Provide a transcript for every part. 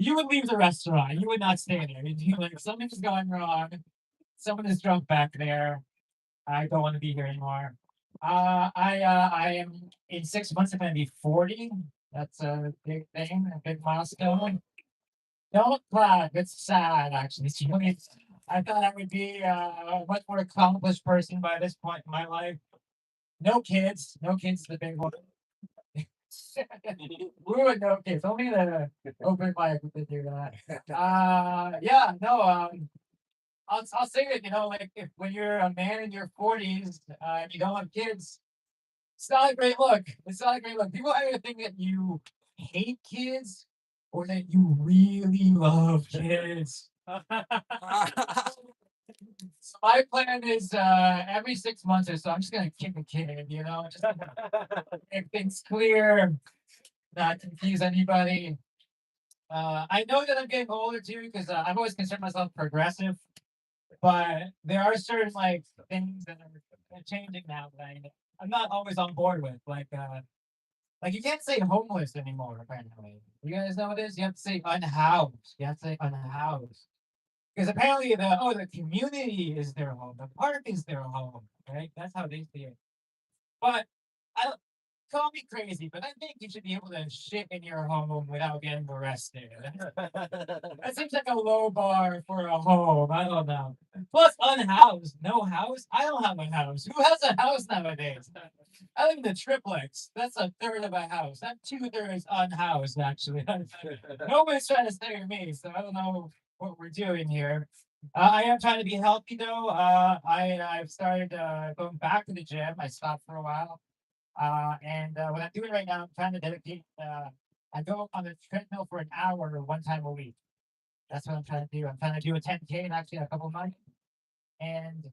You would leave the restaurant. You would not stay there. You'd be like, something's going wrong. Someone is drunk back there. I don't want to be here anymore. I am in 6 months. I'm going to be 40. That's a big thing, a big milestone. Don't clap. It's sad, actually. I thought I would be a much more accomplished person by this point in my life. No kids. No kids is the big one. Ruin no kids. Only the open mic would do that. Yeah, no. I'll say it. Like if when you're a man in your 40s, and you don't have kids, it's not a great look. It's not a great look. People either think that you hate kids or that you really love kids. So my plan is every 6 months or so, I'm just gonna kick a kid, just make things clear, not confuse anybody. I know that I'm getting older too because I've always considered myself progressive, but there are certain like things that are changing now that I'm not always on board with. Like you can't say homeless anymore. Apparently, you guys know what it is. You have to say unhoused. You have to say unhoused because apparently the community is their home. The park is their home. Right? That's how they see it. But I don't call me crazy, but I think you should be able to shit in your home without getting arrested. That seems like a low bar for a home. I don't know. Plus, unhoused, no house. I don't have a house. Who has a house nowadays? I live in the triplex. That's a third of a house. I'm 2/3 unhoused, actually. Nobody's trying to stay with me, so I don't know what we're doing here. I am trying to be healthy though. I've started going back to the gym. I stopped for a while. And what I'm doing right now, I'm trying to dedicate. I go on the treadmill for an hour one time a week. That's what I'm trying to do. I'm trying to do a 10K in actually a couple of months. And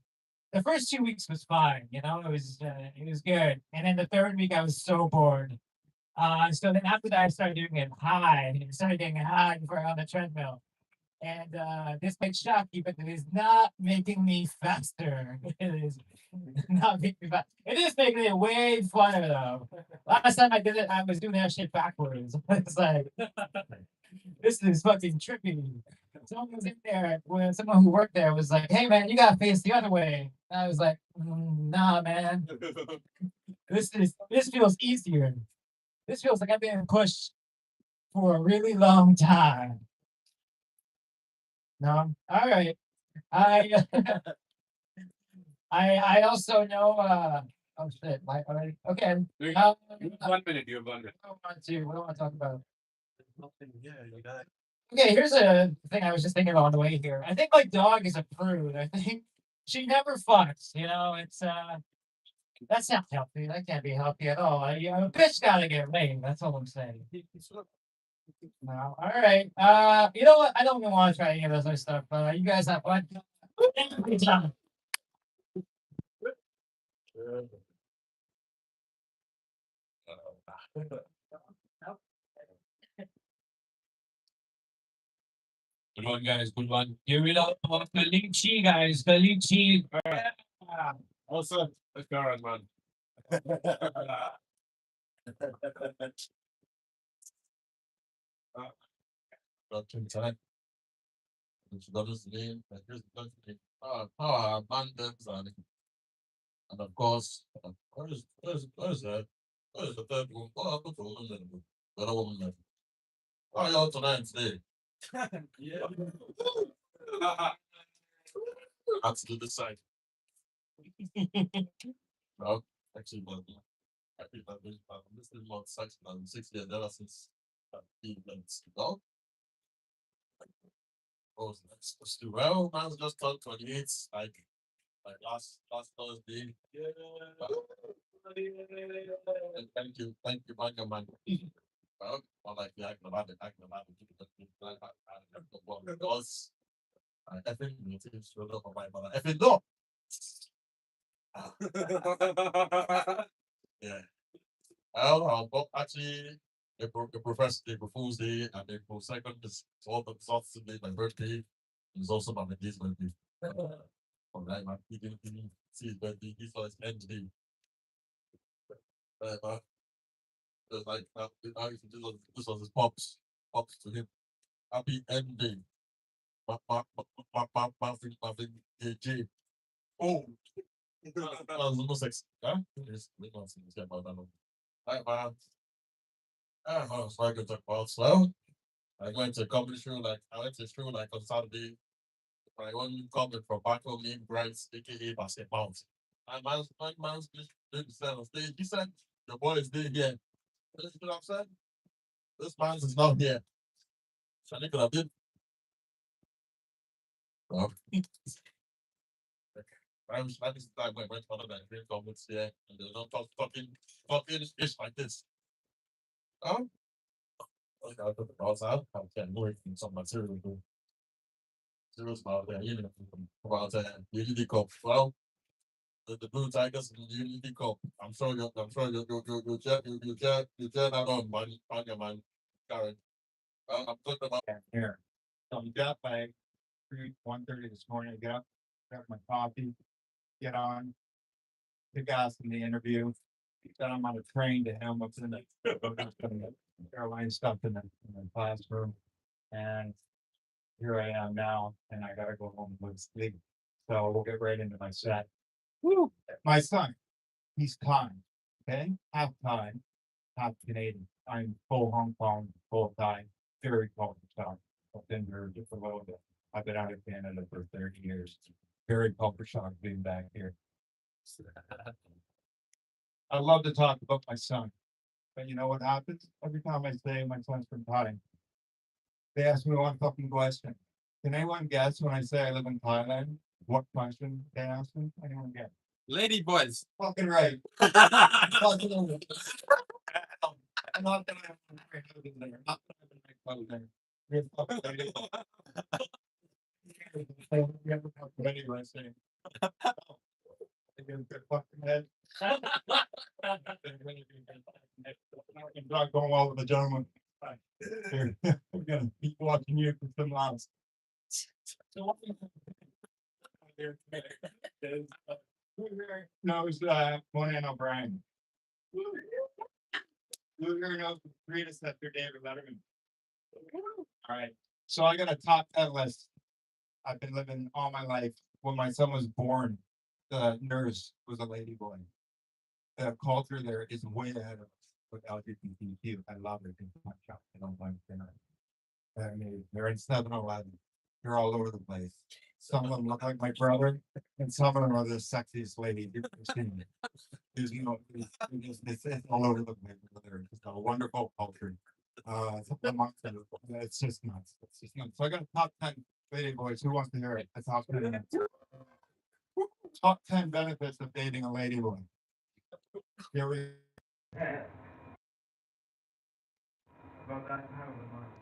the first 2 weeks was fine. It was good. And then the third week, I was so bored. So then after that, I started doing it high. I started getting high before on the treadmill. And this might shock you, but it is not making me faster. It is not making me faster. It is making it way funner though. Last time I did it, I was doing that shit backwards. It's like this is fucking trippy. Someone was in there when someone who worked there was like, "Hey man, you gotta face the other way." And I was like, "Nah, man. This feels easier. This feels like I've been pushed for a really long time." No, all right. I I also know. Oh shit! My already. Okay. You Um, you have 1 minute. You have 1 minute. what do I want to talk about? Nothing. Yeah, you got it. Okay, here's a thing I was just thinking about on the way here. I think my dog is a prude. I think she never fucks. It's that's not healthy. That can't be healthy at all. A bitch gotta get laid. That's all I'm saying. No. All right. You know what? I don't even want to try any of those other stuff. You guys have fun. Good job. Good one, guys. Good one. Give it up for Felici, guys. Felici. Yeah. Also, let's go, on, man. Got to time. It's got his name. Here's the country name. Power abundance and of course, where's that? Where's the third one? Oh, I put the woman in the other woman there. Why are y'all tonight today? Yeah. That's to the side. No, actually, but I think this is about 6 years ever since he went to go. Oh, that's supposed to well, man's just turned 28, like last Thursday. Yeah. Thank you, man. Well, I like the acting about it, because I think the team showed up on my brother. If it no, yeah. But actually, April 1st, April Fool's Day, and April 2nd is all the results today, my birthday. It's also my dad's birthday. All right, man. He didn't see his birthday. He saw his end day. Man. It was like, this was his pops to him. happy ending. Marvin AJ. Oh, that was almost like, huh? Yes, we don't see this guy about that one. Right, man. I don't know, it's like to talk about. So, I went to a comedy show, like, I went to a show, like, on Saturday. I went coming from back home named Bryce, aka Basket Bounce. And man's just didn't stand on stage. He said, the boy is there here. You know what I'm saying? This man's is not here. So, I think I did. Oh. I was like, this time when I went on that great comments here, and they're not talking ish like this. Oh, okay, I put the balls out. I can't wait for some material. Zero's about there, you know, about Unity Cup. Well, the Blue Tigers in the Unity Cup. I'm sure you that on your man, Karen. I'm talking about Here. So I'm up by 1:30 this morning. I get up, grab my coffee, get on, pick gas in the interview. Then I'm on a train to Hamilton, the airline stuff in the classroom. And here I am now, and I gotta go home and sleep. So we'll get right into my set. Woo! My son, he's Thai, okay? Half Thai, half Canadian. I'm full Hong Kong, full Thai, very culture shock. I've been here just a little bit. I've been out of Canada for 30 years. Very culture shock being back here. I love to talk about my son, but you know what happens? Every time I say my son's from Thailand, they ask me one fucking question. Can anyone guess when I say I live in Thailand? What question they ask me? Anyone guess? Lady boys. Fucking right. Fucking right. Not that I have a great husband there. Not that I have a great husband there. You're fucking right. But anyway, saying. Good fucking head. I'm not going well with the gentleman. We're gonna keep watching you for some laughs. No, it's Conan O'Brien. Who here knows the predecessor David Letterman? All right. So I got a top 10 list. I've been living all my life. When my son was born, the nurse was a lady boy. The culture there is way ahead of us with LGBTQ. I love it. I don't mind dinner. I mean, they're in 7-Eleven. They're all over the place. Some of them look like my brother, and some of them are the sexiest lady you've ever seen. There's it's all over the place. They're just a wonderful culture. It's just nuts. It's just nuts. So I got a top 10 lady boys. Who wants to hear it? A top 10. Top 10 benefits of dating a lady boy. Here we about that time of the month.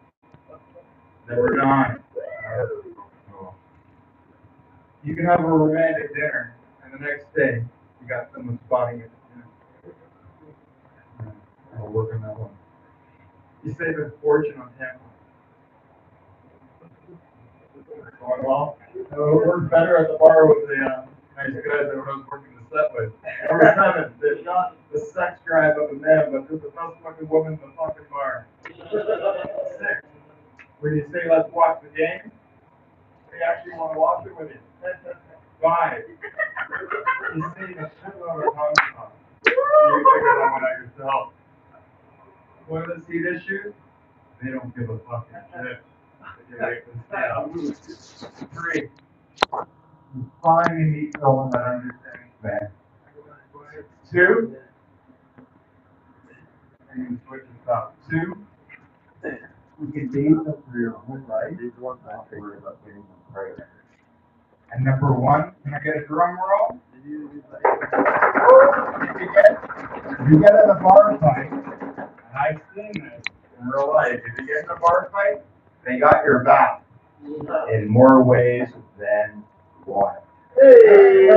Never done. You can have a romantic dinner, and the next day you got someone spotting it. I'll work on that one. You save a fortune on tampons. Going well. It worked better at the bar with the nice guys that I was working the set with. Number 7, there's not the sex drive of a man, but there's the best fucking woman in the fucking bar. 6, when you say let's watch the game, they actually want to watch it with you. 5, you see the shitload of Hong you figure that one out yourself. Toilet seat issue, they don't give a fucking shit. 3, you finally meet someone that understands that. 2, and you switch this up. 2, you can date them for your whole life. Not worry about getting them pregnant. And number 1, can I get a drum roll? If you get in a bar fight, and I've seen this in real life, if you get in a bar fight, they got your back in more ways than one. Hey!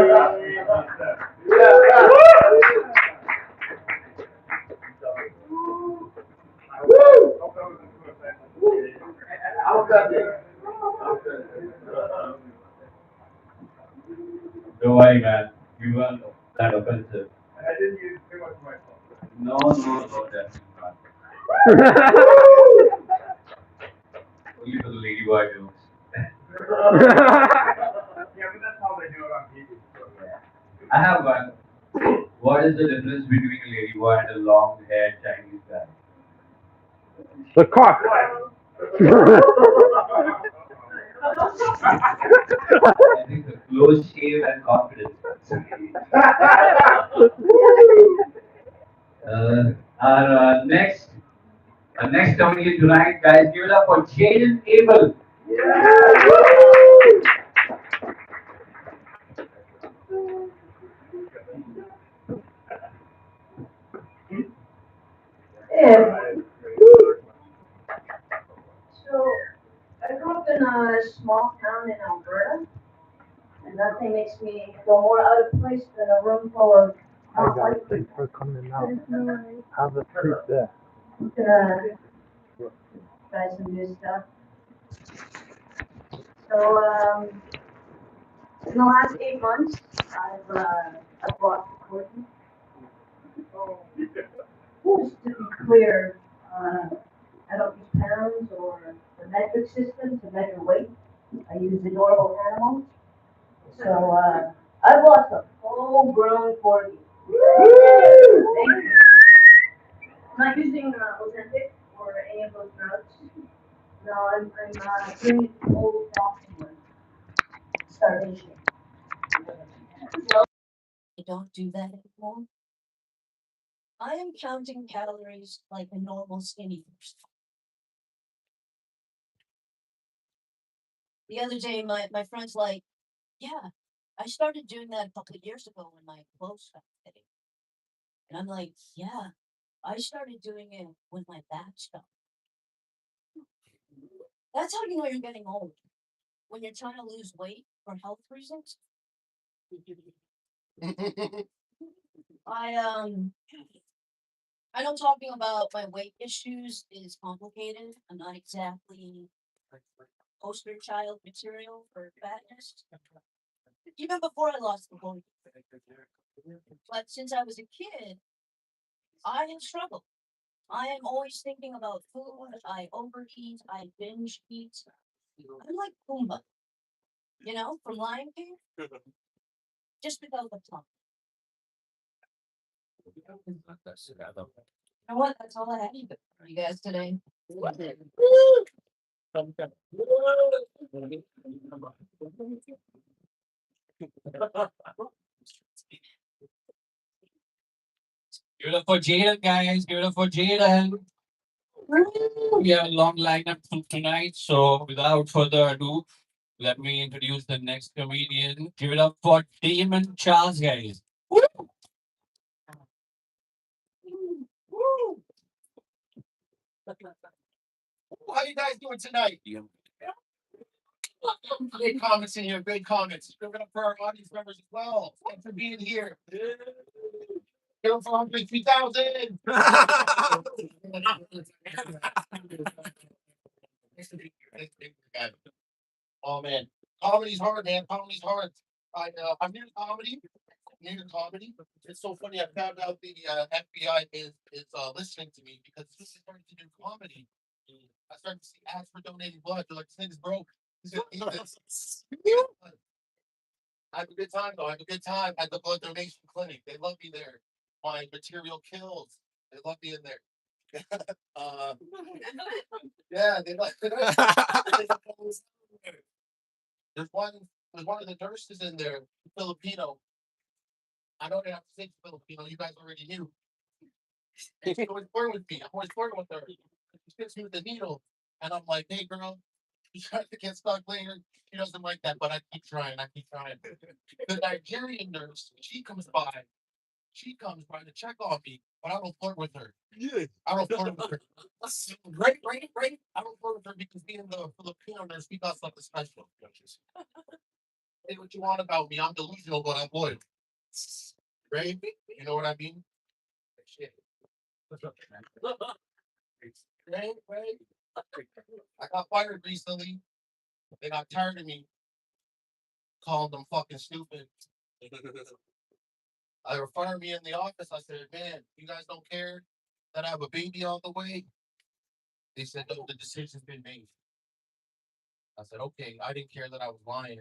No way, man. You weren't that offensive. I didn't use too much of myself. No one knows about that. only for the lady boy jokes. Yeah, but that's how they do it on TV. So, yeah. I have one. What is the difference between a lady boy and a long-haired Chinese guy? The cock. I think the close shave and confidence. Our next comedian tonight, guys, give it up for Jaden Abel. Yeah. So I grew up in a small town in Alberta, and nothing makes me feel more out of place than a room full of Hey guys, white thanks people. for coming out. Have a treat there. Gonna try some new stuff. So in the last 8 months, I've bought equipment. So just to be clear, I don't use pounds or the metric system to measure weight. I use adorable animals. So I've lost a full-grown corgi. Thank you. I'm not using Ozempic or any of those drugs. No, I'm doing old-fashioned one. Starvation. I don't do that anymore. I am counting calories like a normal skinny person. The other day, my friend's like, yeah, I started doing that a couple of years ago when my clothes got fitting. And I'm like, yeah, I started doing it when my back stopped. That's how you know you're getting old. When you're trying to lose weight for health reasons. I know talking about my weight issues is complicated. I'm not exactly poster child material for fatness. Even before I lost the weight. But since I was a kid, I have struggled. I am always thinking about food. I overeat. I binge eat. I'm like Pumbaa, from Lion King, just without the tongue. You know what? That's all I have for you guys today. Give it up for Jaden, guys. Give it up for Jaden. We have a long lineup from tonight, so without further ado, let me introduce the next comedian. Give it up for Damon Charles, guys. Woo! Woo! How you guys doing tonight? Great comments in here. Great comments. Give it up for our audience members as well. Thanks for being here. Give it up for 103,000. Oh man, comedy's hard, man. Comedy's hard. I'm new to comedy. New to comedy. It's so funny. I found out the FBI is listening to me because since I started to do comedy, I started to see ads for donating blood. They're like, "This thing's broke." I have a good time though. I have a good time at the blood donation clinic. They love me there. My material kills. They love me in there. uh, yeah, they like. There's one. There's one of the nurses in there, Filipino. I know they have to say Filipino. You guys already knew. And she's always flirting with me. I'm always flirting with her. She hits me with the needle, and I'm like, "Hey, girl, you trying to get stuck later?" She doesn't like that, but I keep trying. I keep trying. The Nigerian nurse, she comes by. She comes by to check on me, but I don't flirt with her. Yeah. I don't flirt with her. Right, right, right. I don't flirt with her because being the Filipino nurse, we got something special. Say what you want about me. I'm delusional, but I'm loyal. Right? You know what I mean? Shit. Right, right. I got fired recently. They got tired of me calling them fucking stupid. They were firing me in the office. I said, man, you guys don't care that I have a baby on the way? They said, no, the decision's been made. I said, okay, I didn't care that I was lying.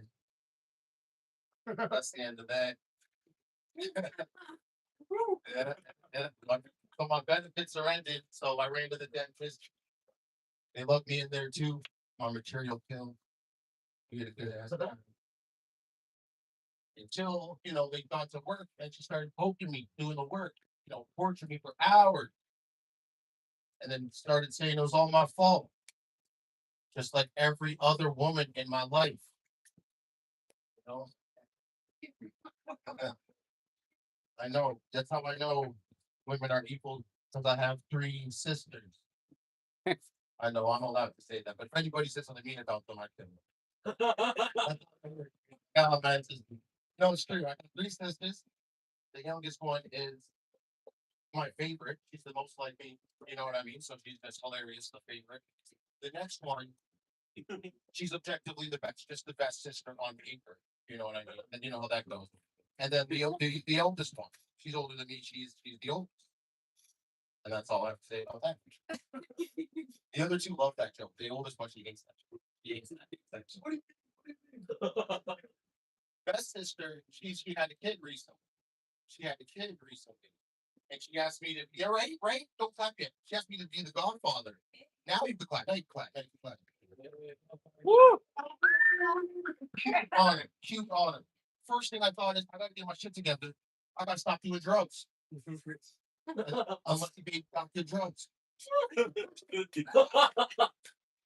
That's the end of that. Yeah, yeah. So my benefits are ended, so I ran to the dentist. They loved me in there too. My material killed. We had a good ass time. Until, they got to work and she started poking me, doing the work, torturing me for hours. And then started saying it was all my fault. Just like every other woman in my life. You know? I know. That's how I know women are equal, because I have 3 sisters. I know I'm allowed to say that, but if anybody says something mean about them, I can. Yeah, man, no, it's true. I have 3 sisters. The youngest one is my favorite. She's the most like me. You know what I mean? So she's just hilarious, the favorite. The next one, she's objectively the best, just the best sister on paper. You know what I mean? And you know how that goes. And then the oldest one, she's older than me. She's the oldest. And that's all I have to say about that. The other 2 love that joke. The oldest one, she hates that joke. She hates that joke. What do you mean? Best sister, she had a kid recently. And she asked me to, yeah, right? Don't clap yet. She asked me to be the godfather. Now you can clap. Now you can clap. Now you can clap. Woo! Cute on it. First thing I thought is, I gotta get my shit together. I gotta stop doing drugs. Unless you be Dr. Drugs.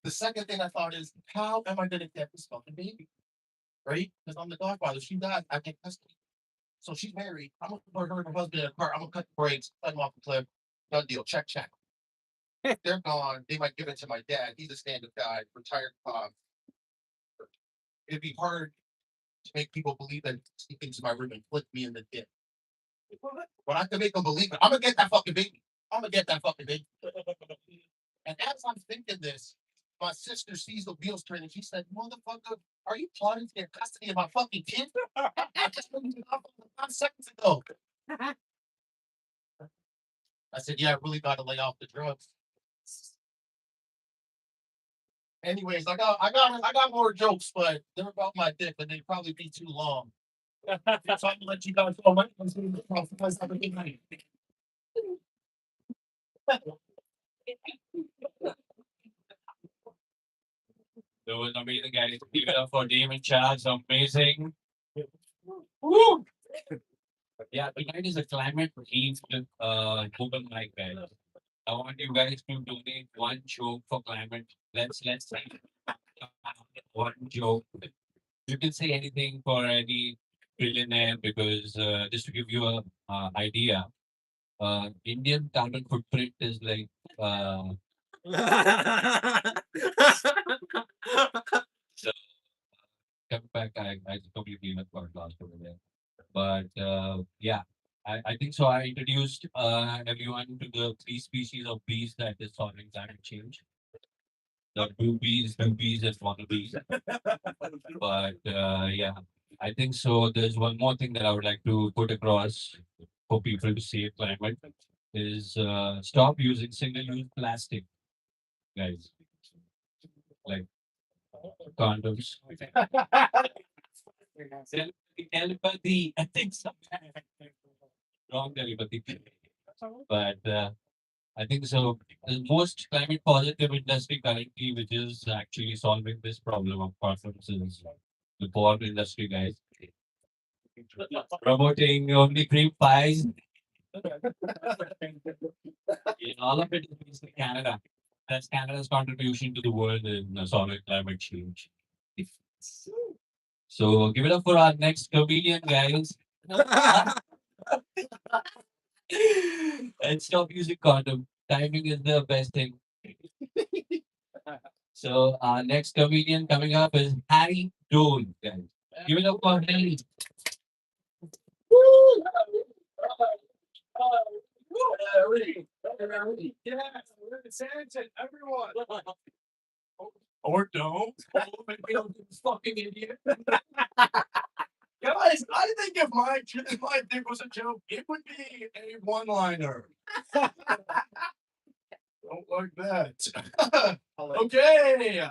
The second thing I thought is, how am I gonna get this fucking baby? Right? Because I'm the godfather. She died. I get custody. So she's married. I'm gonna put her and her husband in a car. I'm gonna cut the brakes, let them off the cliff. Done deal. Check. They're gone. They might give it to my dad. He's a stand-up guy, retired cop. It'd be hard to make people believe that he into my room and flick me in the dick. But I can make them believe it. I'm gonna get that fucking baby. And as I'm thinking this, my sister sees the wheels turning. She said, "Motherfucker, are you plotting to get custody of my fucking kid?" I just put it up 5 seconds ago. I said, "Yeah, I really got to lay off the drugs." Anyways, I got more jokes, but they're about my dick, and they'd probably be too long. So I'm gonna let you guys go. Have a good night. There was amazing guys. Give it up for Damon Charles. Amazing. Woo! Yeah, tonight is a climate change open mic, guys. I want you guys to donate 1 joke for climate. Let's say one joke. You can say anything for any billionaire, because just to give you a idea, Indian carbon footprint is like so. Come back, I completely got lost over there. But yeah, I think so. I introduced everyone to the 3 species of bees that is solving climate change. The boobies, and wannabes. But yeah, I think so. There's one more thing that I would like to put across for people to save climate is stop using single-use plastic, guys. Like condoms. Telepathy. I think so. Wrong telepathy. But I think so. The most climate positive industry currently, which is actually solving this problem of condoms, is the porn industry, guys. Promoting only cream pies. Yeah, all of it is based in Canada. That's Canada's contribution to the world in solving climate change. So give it up for our next comedian, guys. And stop using condom. Timing is the best thing. So our next comedian coming up is Harry Dole, guys. Give it up for Harry. Or don't. Fucking idiot. Guys, I think if my dick was a joke, it would be a one-liner. Don't like that. Okay.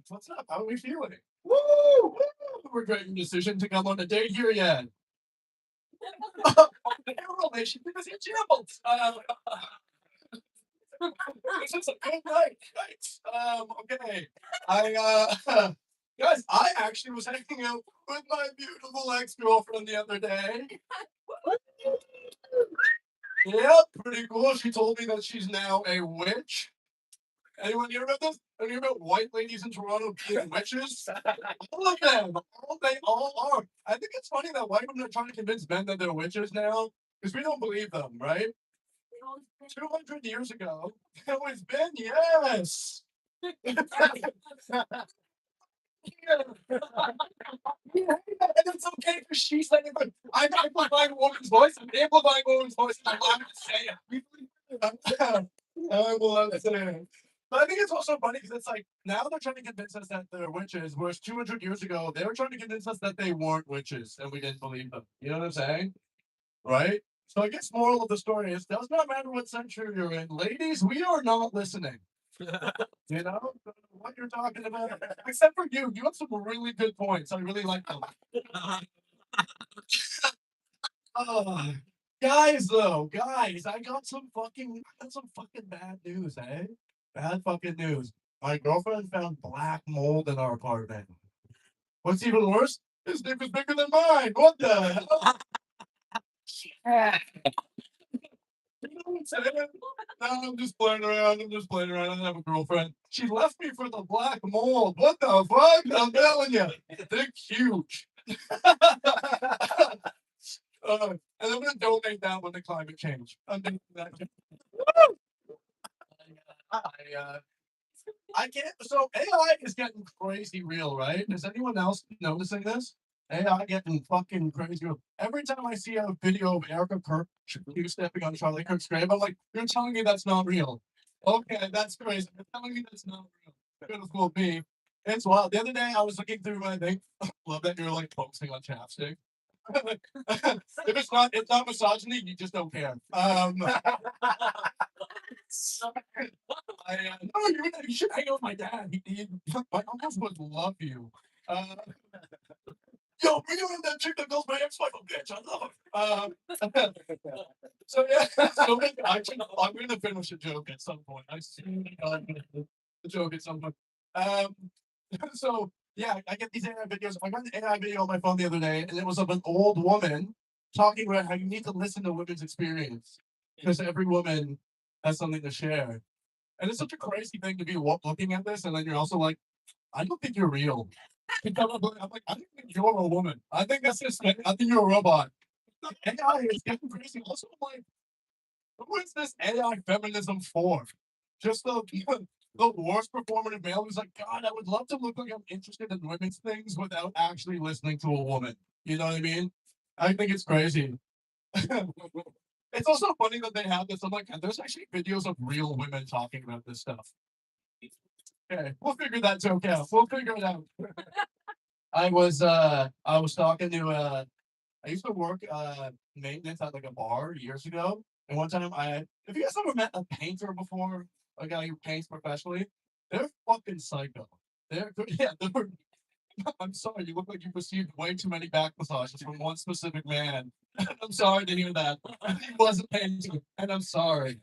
What's up? How are we feeling? Woo! Woo! Regretting decision to come on a date here yet? Your relationship is in shambles. It's just a good night. Right. Okay. Guys, I actually was hanging out with my beautiful ex-girlfriend the other day. Yeah, pretty cool. She told me that she's now a witch. Anyone hear about this? Anyone hear about white ladies in Toronto being witches? All of them. They all are. I think it's funny that white women are trying to convince men that they're witches now, because we don't believe them, right? 200 years ago, it was been, yes. Yeah, and it's okay because she's like, I'm amplifying a woman's voice. I'm amplifying a woman's voice. I'm allowed to say it. I will understand. But I think it's also funny because it's like now they're trying to convince us that they're witches, whereas 200 years ago they were trying to convince us that they weren't witches and we didn't believe them. You know what I'm saying? Right? So I guess moral of the story is does not matter what century you're in, ladies, we are not listening. You know what you're talking about, except for you. You have some really good points. I really like them. Oh, guys, though, guys, I got some fucking bad news, eh? Bad fucking news. My girlfriend found black mold in our apartment. What's even worse? His dick is bigger than mine. What the hell? You know what I'm saying? No, I'm just playing around. I'm just playing around. I don't have a girlfriend. She left me for the black mold. What the fuck? I'm telling you, they're huge. And I'm gonna donate that one to climate change. I'm doing that. I, I can't. So AI is getting crazy real, right? Is anyone else noticing this? AI getting fucking crazy real. Every time I see a video of Erica Kirk stepping on Charlie Kirk's grave, I'm like, you're telling me that's not real. Okay, that's crazy. You're telling me that's not real. Good as will be. It's wild. The other day I was looking through my thing. Love that you're like focusing on chapstick. If it's not misogyny, you just don't care. No, you should hang out with my dad. My uncles would love you. Uh, Yo, bring on that chick that calls my ex-wife a bitch. I love her. So yeah, so I'm gonna finish a joke at some point. I see the joke at some point. Um, so yeah, I get these AI videos. I got an AI video on my phone the other day, and it was of an old woman talking about how you need to listen to women's experience because every woman has something to share. And it's such a crazy thing to be looking at this, and then you're also like, I don't think you're real. I'm like, I don't think you're a woman. I think that's just, I think you're a robot. AI is getting crazy. Also, I'm like, who is this AI feminism for? Just the worst performative male who's like, God, I would love to look like I'm interested in women's things without actually listening to a woman. You know what I mean? I think it's crazy. It's also funny that they have this. I'm like, there's actually videos of real women talking about this stuff. Okay, we'll figure that joke out. We'll figure it out. I was talking to I used to work maintenance at like a bar years ago. And one time have you guys ever met a painter before? A guy who paints professionally? They're fucking psycho. They're good. Yeah, I'm sorry, you look like you received way too many back massages from one specific man. I'm sorry to hear that. He wasn't painting, and I'm sorry.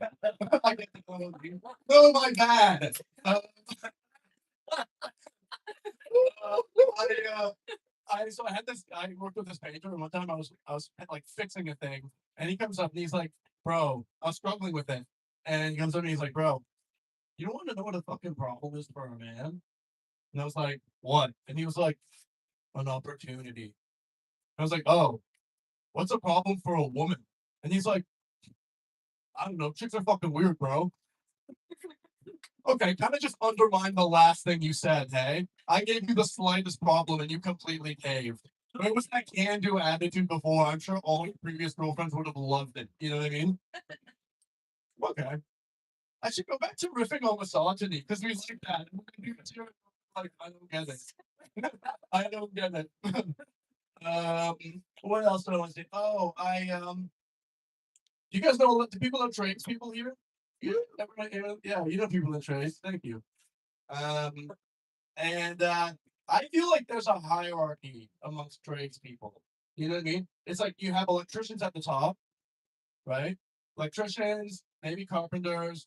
Oh my god. I, so I had this guy who worked with this painter, and one time I was like fixing a thing, and he comes up and he's like, "Bro, I was struggling with it," and he comes up and he's like, "Bro, you don't want to know what a fucking problem is for a man?" And I was like, "What?" And he was like, "An opportunity." I was like, "Oh, what's a problem for a woman?" And he's like, "I don't know, chicks are fucking weird, bro." Okay, kind of just undermine the last thing you said, hey? I gave you the slightest problem and you completely caved. If it was that can-do attitude before, I'm sure all your previous girlfriends would have loved it. You know what I mean? Okay. I should go back to riffing on misogyny because we like that. Like, I don't get it. I don't get it. What else do I want to say? Oh, do you guys know, do people know tradespeople here? Yeah, you know people in trades. Thank you. And I feel like there's a hierarchy amongst tradespeople. You know what I mean? It's like you have electricians at the top, right? Electricians, maybe carpenters,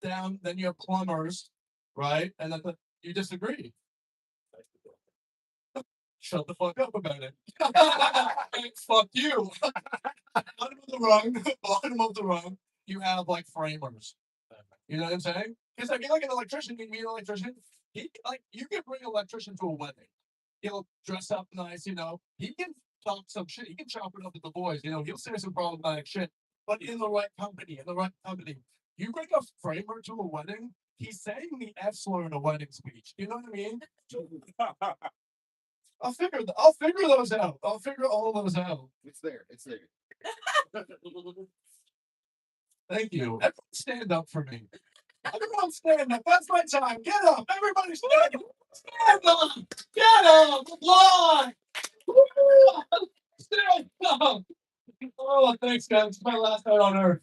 down, then you have plumbers, right? And then you disagree. Shut the fuck up about it. Fuck you. Bottom of the rung, bottom of the rung, you have like framers. You know what I'm saying? Because I feel like an electrician, you meet an electrician, he like you can bring an electrician to a wedding. He'll dress up nice, you know. He can talk some shit. He can chop it up with the boys, you know. He'll say some problematic shit, but in the right company, in the right company. You bring a framer to a wedding, he's saying the F slur in a wedding speech. You know what I mean? I'll figure those out. I'll figure all those out. It's there. It's there. Thank you. Everyone stand up for me. Everyone stand up. That's my time. Get up. Everybody stand up. Stand up. Get up. Applaud. Stand up. Oh, thanks, guys. It's my last night on earth.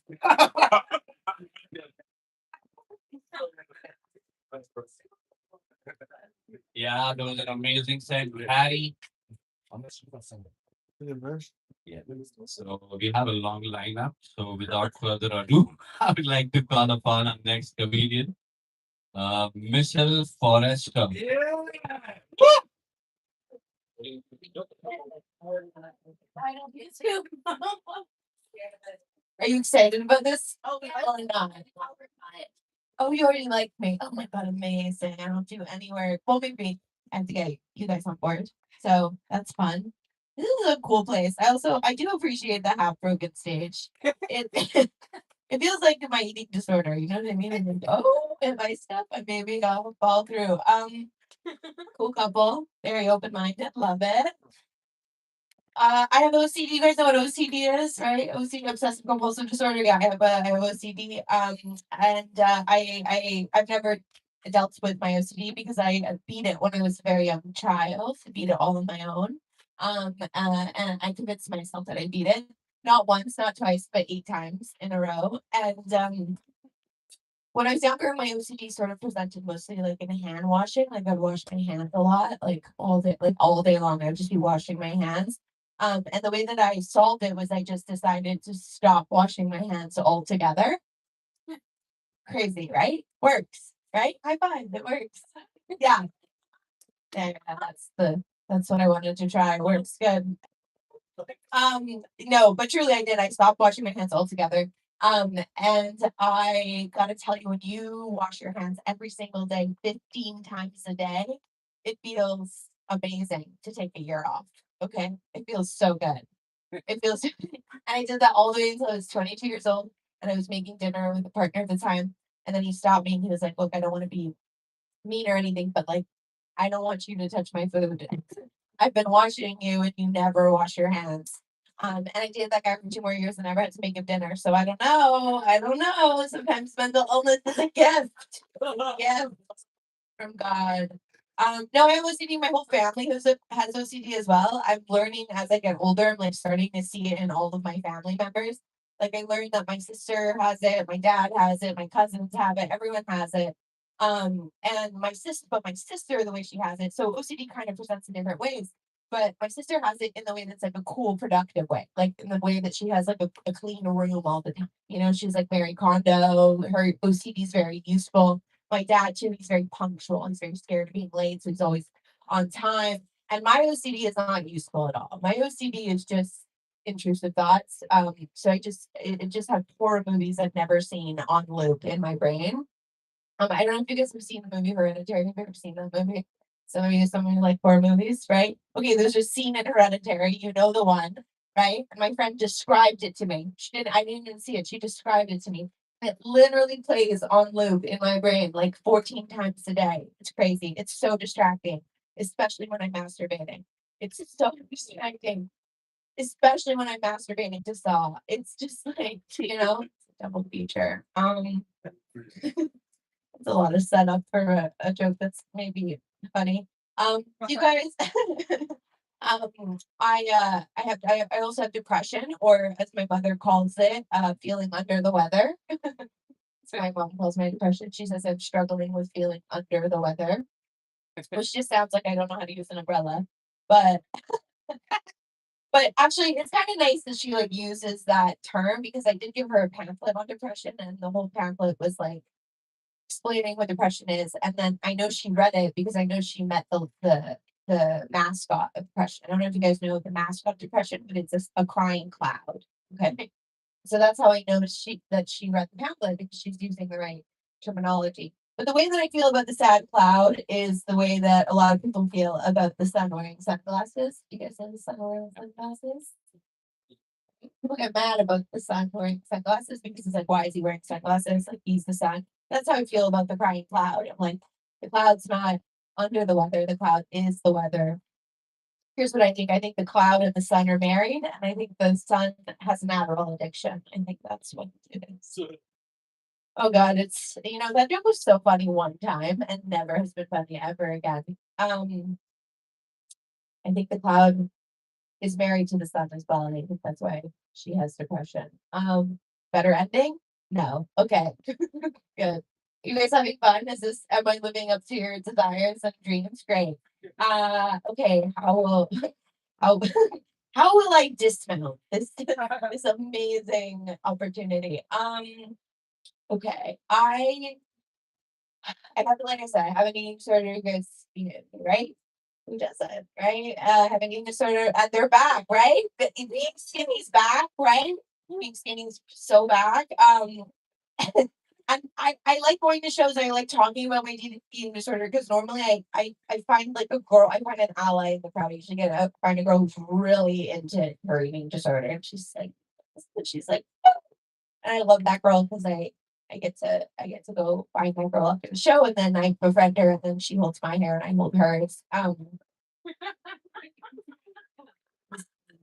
Yeah, that was an amazing set, Harry. Yeah. So we have a long lineup. So without further ado, I would like to call upon our next comedian, Michelle Forrester. Yeah. I don't get to. Are you excited about this? Oh, or not? Oh, you already like me. Oh my god, amazing. I don't do any work. Well, maybe I have to get you guys on board. So that's fun. This is a cool place. I do appreciate the half broken stage. It it feels like my eating disorder, you know what I mean? And then, oh, if I step, I maybe I'll fall through. Cool couple, very open minded, love it. I have OCD. You guys know what OCD is, right? OCD, obsessive compulsive disorder. Yeah, I have OCD. And I've never dealt with my OCD because I beat it when I was a very young child. I beat it all on my own. And I convinced myself that I beat it not once, not twice, but 8 times in a row. And when I was younger, my OCD sort of presented mostly like in hand washing. Like I'd wash my hands a lot, like all day long. I'd just be washing my hands. And the way that I solved it was I just decided to stop washing my hands altogether. Crazy, right? Works, right? High five, it works. Yeah. Yeah, that's what I wanted to try. Works good. No, but truly I did. I stopped washing my hands altogether. And I gotta tell you, when you wash your hands every single day, 15 times a day, it feels amazing to take a year off. Okay. It feels so good. It feels, and I did that all the way until I was 22 years old and I was making dinner with a partner at the time. And then he stopped me and he was like, look, I don't want to be mean or anything, but like, I don't want you to touch my food. I've been watching you and you never wash your hands. And I dated that guy for 2 more years and never had to make him dinner. So I don't know. I don't know. Sometimes mental illness is a gift. Gift from God. No, I have OCD. My whole family has OCD as well. I'm learning as I get older. I'm like starting to see it in all of my family members. Like I learned that my sister has it, my dad has it, my cousins have it, everyone has it. And my sister, the way she has it, so OCD kind of presents in different ways. But my sister has it in the way that's like a cool, productive way, like in the way that she has like a clean room all the time. You know, she's like very condo. Her OCD is very useful. My dad too, he's very punctual. He's very scared of being late, so he's always on time. And my OCD is not useful at all. My OCD is just intrusive thoughts. So it just have horror movies I've never seen on loop in my brain. I don't know if you guys have seen the movie Hereditary. Have you ever seen that movie? Some of you like horror movies, right? Okay, there's a scene in Hereditary. You know the one, right? And my friend described it to me. I didn't even see it. She described it to me. It literally plays on loop in my brain like 14 times a day. It's crazy. It's so distracting, especially when I'm masturbating. It's so distracting, especially when I'm masturbating to Saw. It's just like, double feature. It's a lot of setup for a joke that's maybe funny. You guys, I also have depression, or as my mother calls it, feeling under the weather. my mom calls my depression. She says I'm struggling with feeling under the weather, which just sounds like I don't know how to use an umbrella. But actually, it's kind of nice that she like uses that term because I did give her a pamphlet on depression, and the whole pamphlet was like explaining what depression is. And then I know she read it because I know she met the mascot of depression. I don't know if you guys know the mascot of depression, but it's a crying cloud. Okay. So that's how I know that she read the pamphlet because she's using the right terminology. But the way that I feel about the sad cloud is the way that a lot of people feel about the sun wearing sunglasses. You guys know the sun wearing sunglasses? People get mad about the sun wearing sunglasses because it's like, why is he wearing sunglasses? Like he's the sun. That's how I feel about the crying cloud. I'm like, the cloud's not under the weather, the cloud is the weather. Here's what I think. I think the cloud and the sun are married, and I think the sun has an Adderall addiction. I think that's what it is. Oh God, it's that joke was so funny one time and never has been funny ever again. I think the cloud is married to the sun as well, and I think that's why she has depression. Better ending? No. Okay. Good. You guys having fun? Am I living up to your desires and dreams? Great. Okay. How how will I dismount this amazing opportunity? Okay. I have to, like I said, I have an eating disorder because right? Who doesn't, right? Have an eating disorder and they're back, right? Being skinny's back, right? Being skinny's so back. And I like going to shows. I like talking about my eating disorder because normally I find like a girl, I find an ally in the crowd. I usually find a girl who's really into her eating disorder, and she's like, and I love that girl because I get to go find my girl after the show, and then I befriend her, and then she holds my hair and I hold hers.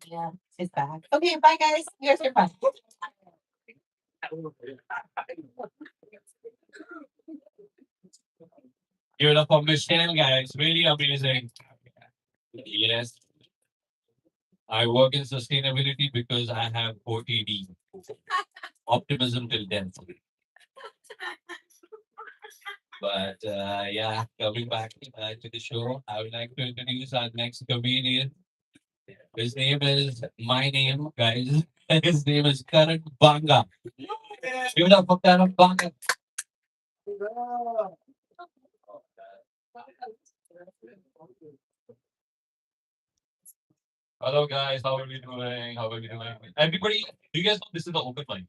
Yeah, she's back. Okay, bye guys. You guys are fun. Give it up for Michelle, guys. Really amazing. Yes. I work in sustainability because I have OTD, optimism till death. But yeah, coming back to the show, I would like to introduce our next comedian. His name is my name, guys. His name is Karan Banga. Give it up for Karan Banga. Hello guys, how are we doing? How are we doing? Everybody, do you guys know this is the open mic?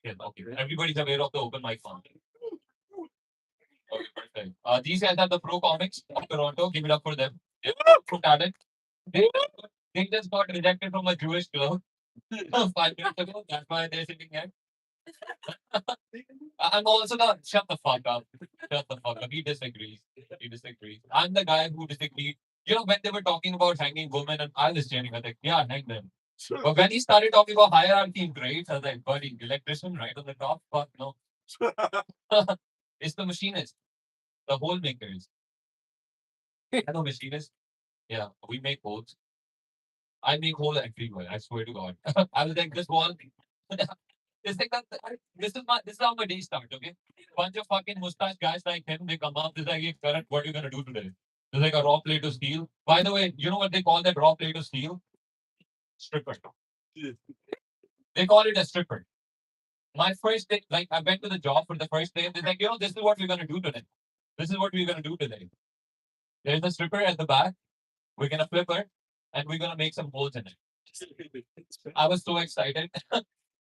Yeah, okay. Everybody's aware of the open mic fund. Okay, perfect. These guys are the pro comics of Toronto. Give it up for them. Pro talent. They, they just got rejected from a Jewish club 5 minutes ago. That's why they're sitting here. I'm also not. Shut the fuck up. Shut the fuck up. He disagrees. He disagrees. I'm the guy who disagrees. When they were talking about hanging women, and I was cheering, I was like, yeah, hang them. But when he started talking about hierarchy in grades, I was like, buddy, electrician right on the top? Fuck no. It's the machinist, the hole makers. I know machinist. Yeah, we make holes. I make hole everywhere. I swear to God. I was like, this wall. It's like that. This is how my day starts. Okay, bunch of fucking mustache guys like him. They come up. They're like, hey, Karan, what are you gonna do today? There's like a raw plate of steel. By the way, you know what they call that raw plate of steel? Stripper. They call it a stripper. My first day, like I went to the job for the first day, and they're like, this is what we're gonna do today. This is what we're gonna do today. There's a stripper at the back. We're gonna flip her, and we're gonna make some holes in it. I was so excited.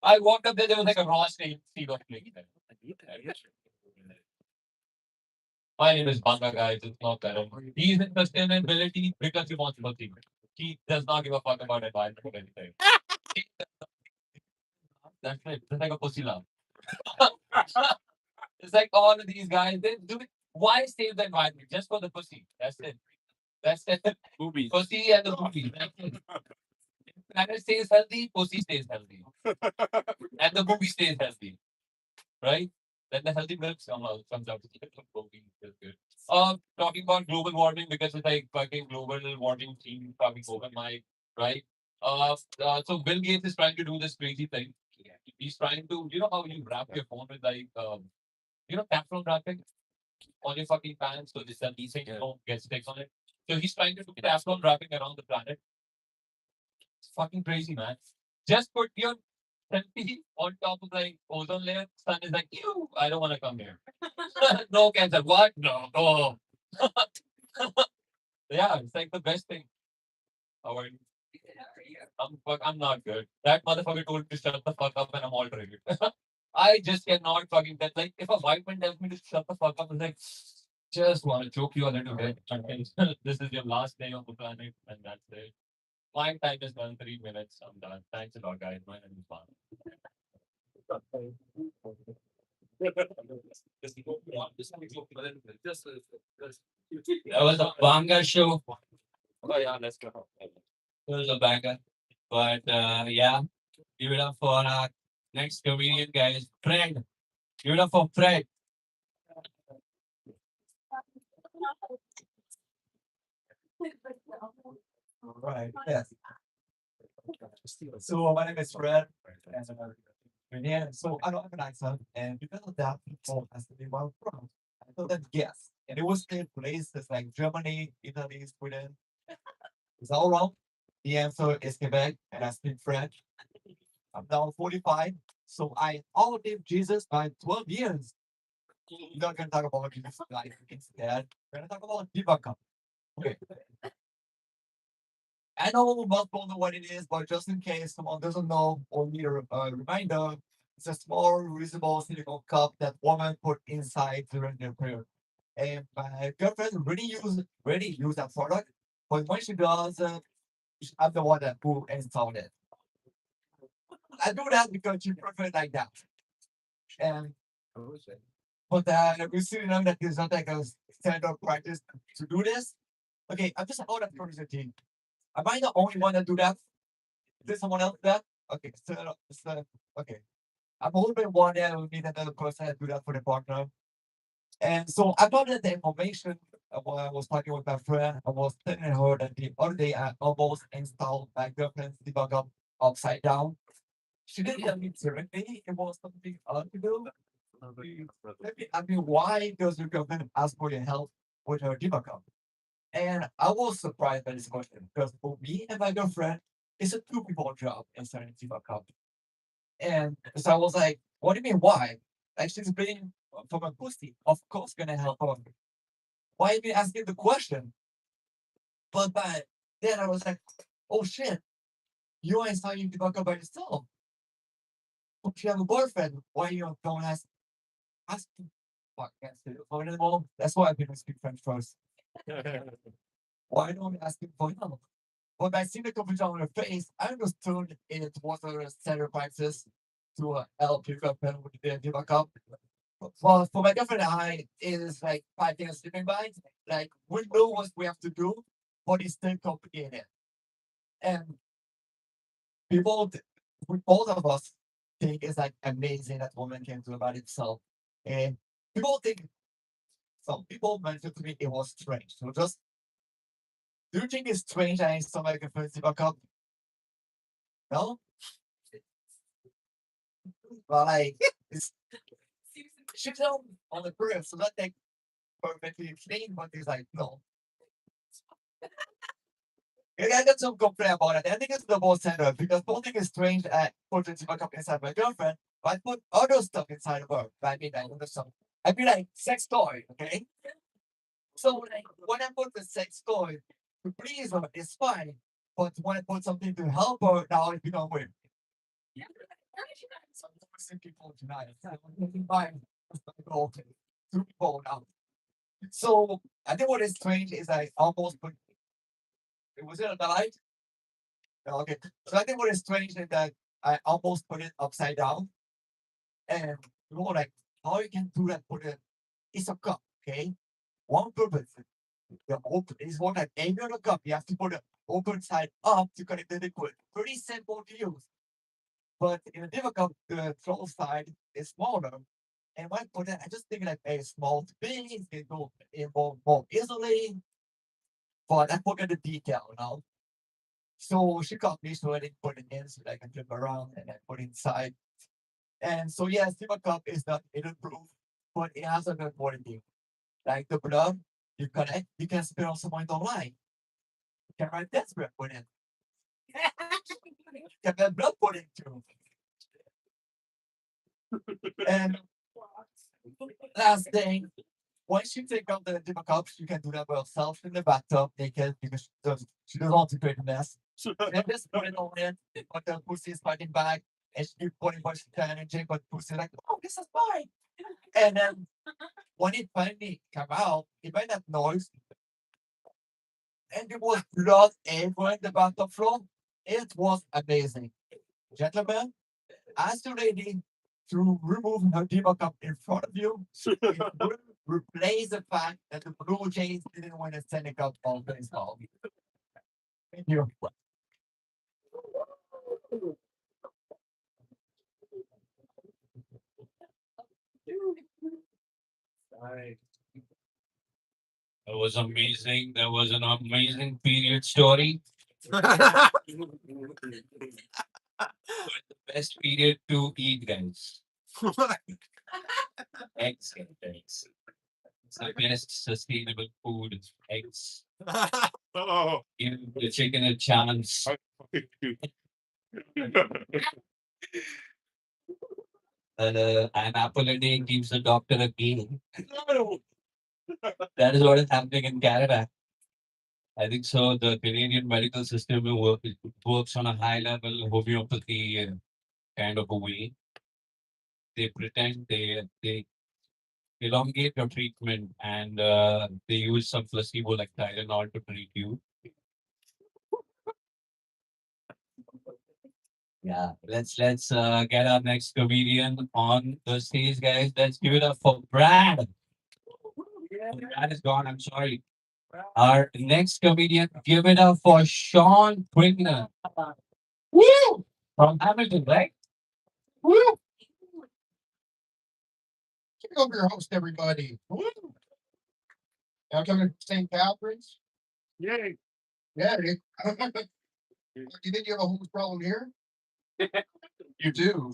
I walked up there was like a raw steel of plate there. My name is Banga, guys. It's not Karan. He's in sustainability because he wants nothing. He does not give a fuck about environment or anything. That's it. It's like a pussy love. It's like all of these guys, they do it. Why save the environment? Just for the pussy. That's it. That's it. Movie. Pussy and the movie. That's it. Planet stays healthy, pussy stays healthy. And the movie stays healthy. Right? Then the healthy milk comes out. That's good. Talking about global warming because it's like fucking global warming theme talking open mic, right? So Bill Gates is trying to do this crazy thing He's trying to, you know how you wrap your phone with like, Teflon wrapping on your fucking pants so this that these things don't get sticks on it. So he's trying to do Teflon wrapping around the planet. It's fucking crazy, man. Just put your selfie on top of like ozone layer. Sun is like, ew, I don't want to come here. No cancer. What? No. Oh. Yeah, it's like the best thing. How are you? I'm not good. That motherfucker told me to shut the fuck up and I'm altering it. I just cannot fucking that. Like, if a white man tells me to shut the fuck up, I'm like, just want to choke you a little bit. Okay, this is your last day on the planet, and that's it. My time is done. 3 minutes. I'm done. Thanks a lot, guys. My name is Bob. That was a banga show. Oh yeah, let's go. It was a banger. But yeah, give it up for our next comedian, guys. Fred. Give it up for Fred. Right. Yes. So my name is Fred. And yeah, so I don't have an accent, and because of that, people ask me where I'm from. I told them yes, and it was in places like Germany, Italy, Sweden. It's all wrong. The answer is Quebec, and I speak French. I'm now 45, so I outlived Jesus by 12 years. We're not gonna talk about Jesus life instead. We're gonna talk about debugger. Okay. I know most people know what it is, but just in case someone doesn't know or need a reminder, it's a small, reusable silicone cup that women put inside during their prayer. And my girlfriend really use that product, but when she does, I'm the one that who installed it. I do that because she prefer it like that. And but we still know that there's not like a standard practice to do this. Okay, I'm just out of curiosity. Am I the only one that do that? Is there someone else that? Okay, okay. I'm hoping one day I will meet another person that do that for the partner. And so I got the information while I was talking with my friend. I was telling her that the other day I almost installed my girlfriend's debugger upside down. She didn't tell me directly it was something other to do. I mean, why does your girlfriend ask for your help with her debugger? And I was surprised by this question because for me and my girlfriend, it's a two-people job inside a debugger. And so I was like, what do you mean, why? Like, she's being from a pussy. Of course, gonna help her. Why are you asking the question? But then I was like, oh shit, you ain't starting to fuck up by yourself. If you have a boyfriend, why you don't ask to fuck against it for anymore? That's why I've been speak French first. Why don't ask him for help? When I see the confusion on her face, I understood it was a standard practice to help your girlfriend with the debug up. For my girlfriend and I, it is like 5 things sleeping bags. Like, we know what we have to do, but it's still complicated. And people, both of us think it's like amazing that woman can do about itself. And people think, some people mentioned to me it was strange. So just, do you think it's strange that I install my girlfriend's debug up? No? Well, like, it's, she's on the crib, so that thing perfectly clean, but it's like, no. I got some complaint about it. I think it's double standard because don't think it's strange I put the debug up inside my girlfriend, but I put other stuff inside of her. I mean, I mean, like, sex toy, okay? So, like, when I put the sex toy to please her, it's fine. But when I put something to help her, now it becomes weird. Some people tonight. Fine. Okay. 2 people now. So I think what is strange is I almost put it was it on the light? No, okay. So I think what is strange is that I almost put it upside down. And people were like, how you can do that? Put it it's a cup, okay? One purpose. The open is one that aim on the cup. You have to put the open side up to connect the liquid. Pretty simple to use. But in a different cup, the troll side is smaller. And when I put it, I just think like a small to big, it can go involve more easily. But I forget the detail, you know. So she got me, so I didn't put it in, so I can flip around and then put it inside. And so yes, Diva Cup is not proof, but it has a good quality. Like the blood, you can spit on someone you don't like. You can write death script with it. You can get blood put into. And last thing, once you take out the Diva Cups, you can do that by yourself in the bathtub naked because she doesn't want to create a mess. And just put it on in, but the pussy is fighting back, and she keep putting what she can and Jake, but pussy like, oh, this is mine. And then when it finally came out, it made that noise, and there was blood everywhere in the bathtub floor. It was amazing. Gentlemen, ask the lady to remove her Diva Cup in front of you. It will replace the fact that the Blue Jays didn't win a Stanley Cup on baseball. Thank you. That was amazing. That was an amazing period story. But the best period to eat, guys. Eggs, guys. It's the best sustainable food. Eggs. Oh. Give the chicken a chance. An apple a day keeps the doctor a game. That is what is happening in Canada. I think so. The Canadian medical system works on a high level homeopathy kind of a way. They pretend they elongate your treatment and they use some placebo like Tylenol to treat you. Yeah, let's get our next comedian on the stage, guys. Let's give it up for Brad. Brad is gone. I'm sorry. Our next comedian, give it up for Sean Quigner. Woo! From Hamilton, right? Woo! Give over your host, everybody. Woo! Now coming to St. Catherine's. Yay. Yeah. Do you think you have a homeless problem here? You do.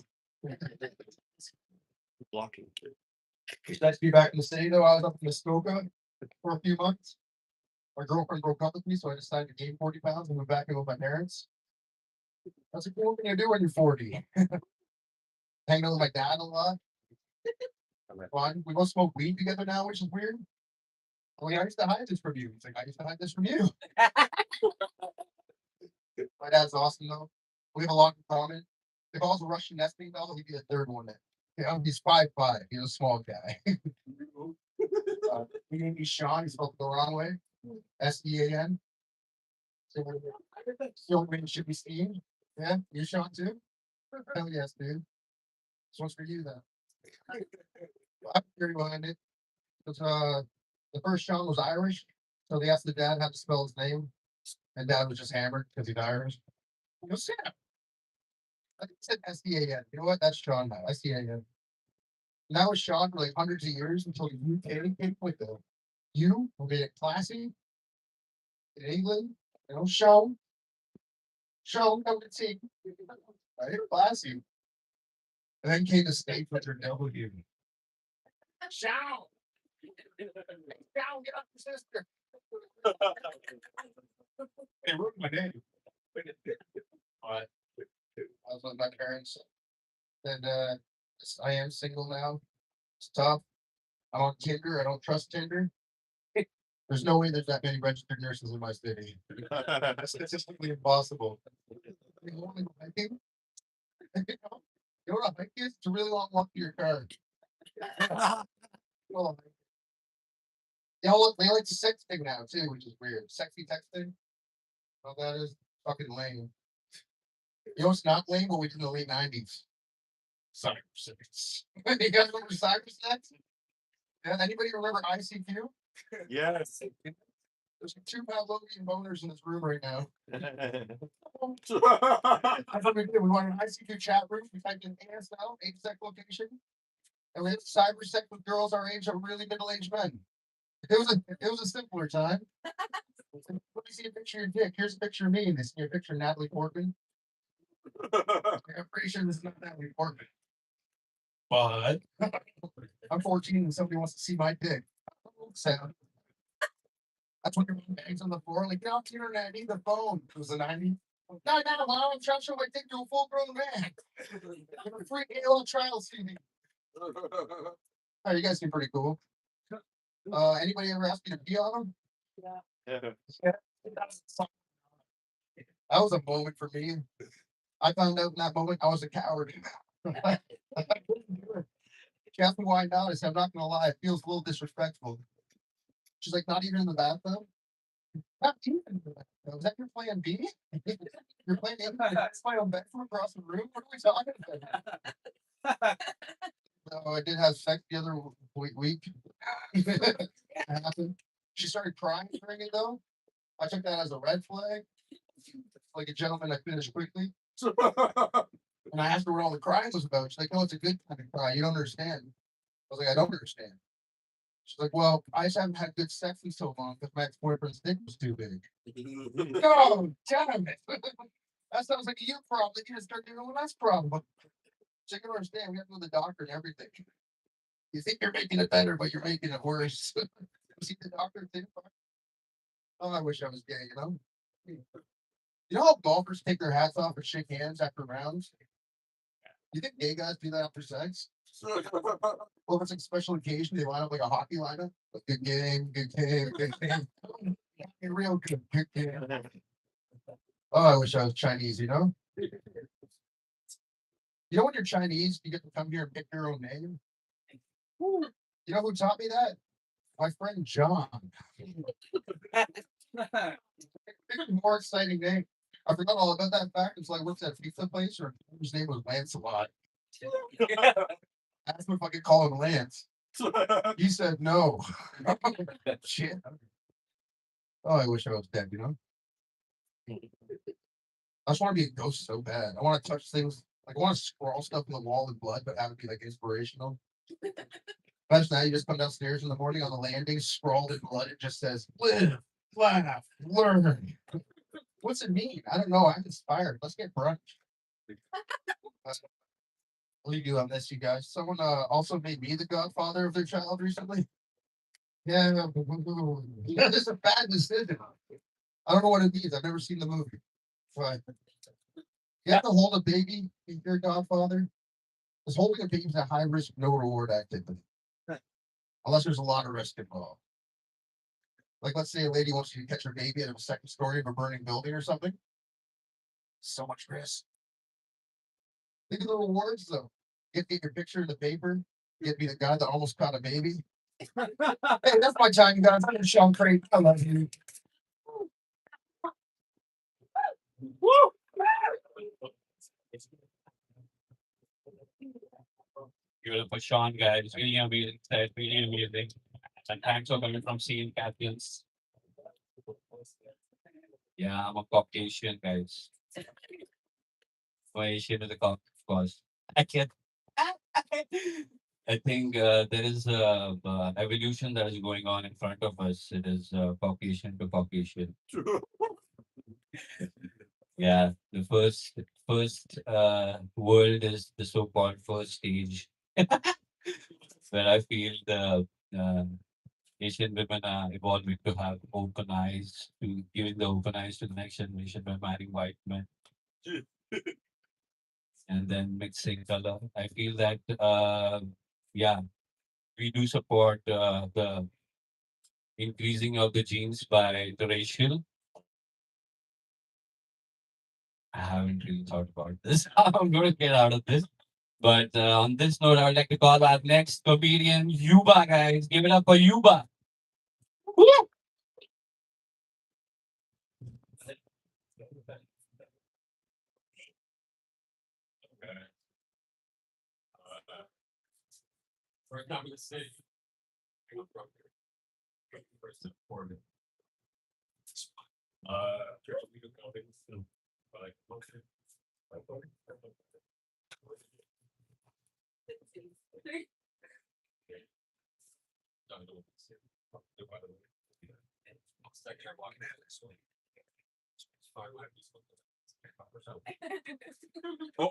Blocking. It's nice to be back in the city, though. I was up in Muskoka for a few months. My girlfriend broke up with me, so I decided to gain 40 pounds and move back in with my parents. That's a cool thing to do when you're 40. Hanging out with my dad a lot. Fun. We both smoke weed together now, which is weird. Well, I used to hide this from you. He's like, I used to hide this from you. My dad's awesome, though. We have a lot in common. If I was a Russian nesting doll, he'd be the third one. He's 5'5". He's a small guy. He named me Sean. He spelled it the wrong way. Sean. So the only way it should be Steve. Yeah, you Sean too? Hell yes, dude. This one's for you then. I'm theory behind it. Because the first Sean was Irish, so they asked the dad how to spell his name, and dad was just hammered because he's Irish. He goes, Sam. I think he said Sean. You know what? That's Sean now. Sean. And that was Sean for like hundreds of years until the UK came with the U, who made it classy in England. You know, Sean. Sean, come to tea. Right? Classy. And then came the state with their W. Sean. Sean, get up your sister. They ruined my name. I was with my parents. And I am single now. It's tough. I'm on Tinder. I don't trust Tinder. There's no way there's that many registered nurses in my city. It's statistically impossible. You know what a hike is? It's a really long walk to your car. Well, they like to sexting now too, which is weird. Sexy texting. Well, that is fucking lame. You know what's not lame? What we did in the late 90s. Cybersex. You guys remember cybersex? Yeah, anybody remember ICQ? Yes. There's 2 Pavlovian boners in this room right now. That's That's what we did. We wanted an ICQ chat room. We typed in ASL, age sex location. And we had cybersex with girls our age or really middle-aged men. It was a simpler time. Let me see a picture of your dick. Here's a picture of me. And they see a picture of Natalie Portman. I'm pretty sure this is not Natalie Portman. But I'm 14 and somebody wants to see my dick. So that's when your mom bangs on the floor, like, get off the internet, I need the phone. It was the 90s. No, not allowed. I'm trying to show my dick to a full grown man. A free Halo trial CD. Oh, you guys seem pretty cool. Anybody ever ask you to pee on them? That was a moment for me. I found out in that moment I was a coward. I couldn't do it. She asked me why not. I said, I'm not gonna lie, it feels a little disrespectful. She's like, not even in the bathtub? Not even in the bathtub. Is that your plan B? You're playing that's my own bed from across the room? What are we talking about? No, I did have sex the other week. It happened. She started crying during it though. I took that as a red flag. Like a gentleman, I finished quickly. And I asked her what all the crying was about. She's like, "No, it's a good kind of cry. You don't understand." I was like, "I don't understand." She's like, "Well, I just haven't had good sex in so long because my ex-boyfriend's dick was too big." No, damn it. That sounds like a you problem. You just start doing that's problem. She can understand. We have to go to the doctor and everything. You think you're making it better, but you're making it worse. See the doctor too? Oh, I wish I was gay, you know? You know how golfers take their hats off and shake hands after rounds? You think gay guys do that after sex? Well, if it's like a special occasion, they line up like a hockey lineup. Like, good game, good game, good game. Real good game. Oh, I wish I was Chinese, you know? You know when you're Chinese, you get to come here and pick your own name? You know who taught me that? My friend John. More exciting name. I forgot all about that fact. It's like, what's that pizza place? Or his name was Lancelot. Asked him if I could call him Lance. He said no. Shit. Oh, I wish I was dead, you know? I just want to be a ghost so bad. I want to touch things. Like, I want to scrawl stuff on the wall in blood, but have it be like inspirational. Imagine that you just come downstairs in the morning on the landing, scrawled in blood. It just says, live, laugh, learn. What's it mean? I don't know. I'm inspired. Let's get brunch. I'll leave you on this, you guys. Someone also made me the godfather of their child recently. Yeah, this is a bad decision. I don't know what it means. I've never seen the movie. But you have to hold a baby if you're a godfather. Because holding a baby is a high risk, no reward activity. Unless there's a lot of risk involved. Like, let's say a lady wants you to catch her baby out of a second story of a burning building or something. So much risk. Think of the rewards, though. You get your picture in the paper. You get to be the guy that almost caught a baby. Hey, that's my time, you guys. I'm Sean Craig. I love you. Woo! Give it up for Sean, guys. Really amazing set. Really amazing. And thanks for coming from St. Catherine's. Yeah, I'm a Caucasian, guys. I'm Asian with a cock, of course. I can't. I think there is a evolution that is going on in front of us. It is Caucasian to Caucasian. Yeah, the first world is the so-called first stage, where I feel the uh, Asian women are evolving to have open eyes, to giving the open eyes to the next generation by marrying white men and then mixing color. I feel that yeah, we do support the increasing of the genes by the racial. I haven't really thought about this. I'm going to get out of this. But on this note, I would like to call our next comedian, Yuba, guys. Give it up for Yuba. Woo! First time in the city. First important. We do comedy, but like motion. It's like you're walking out this way.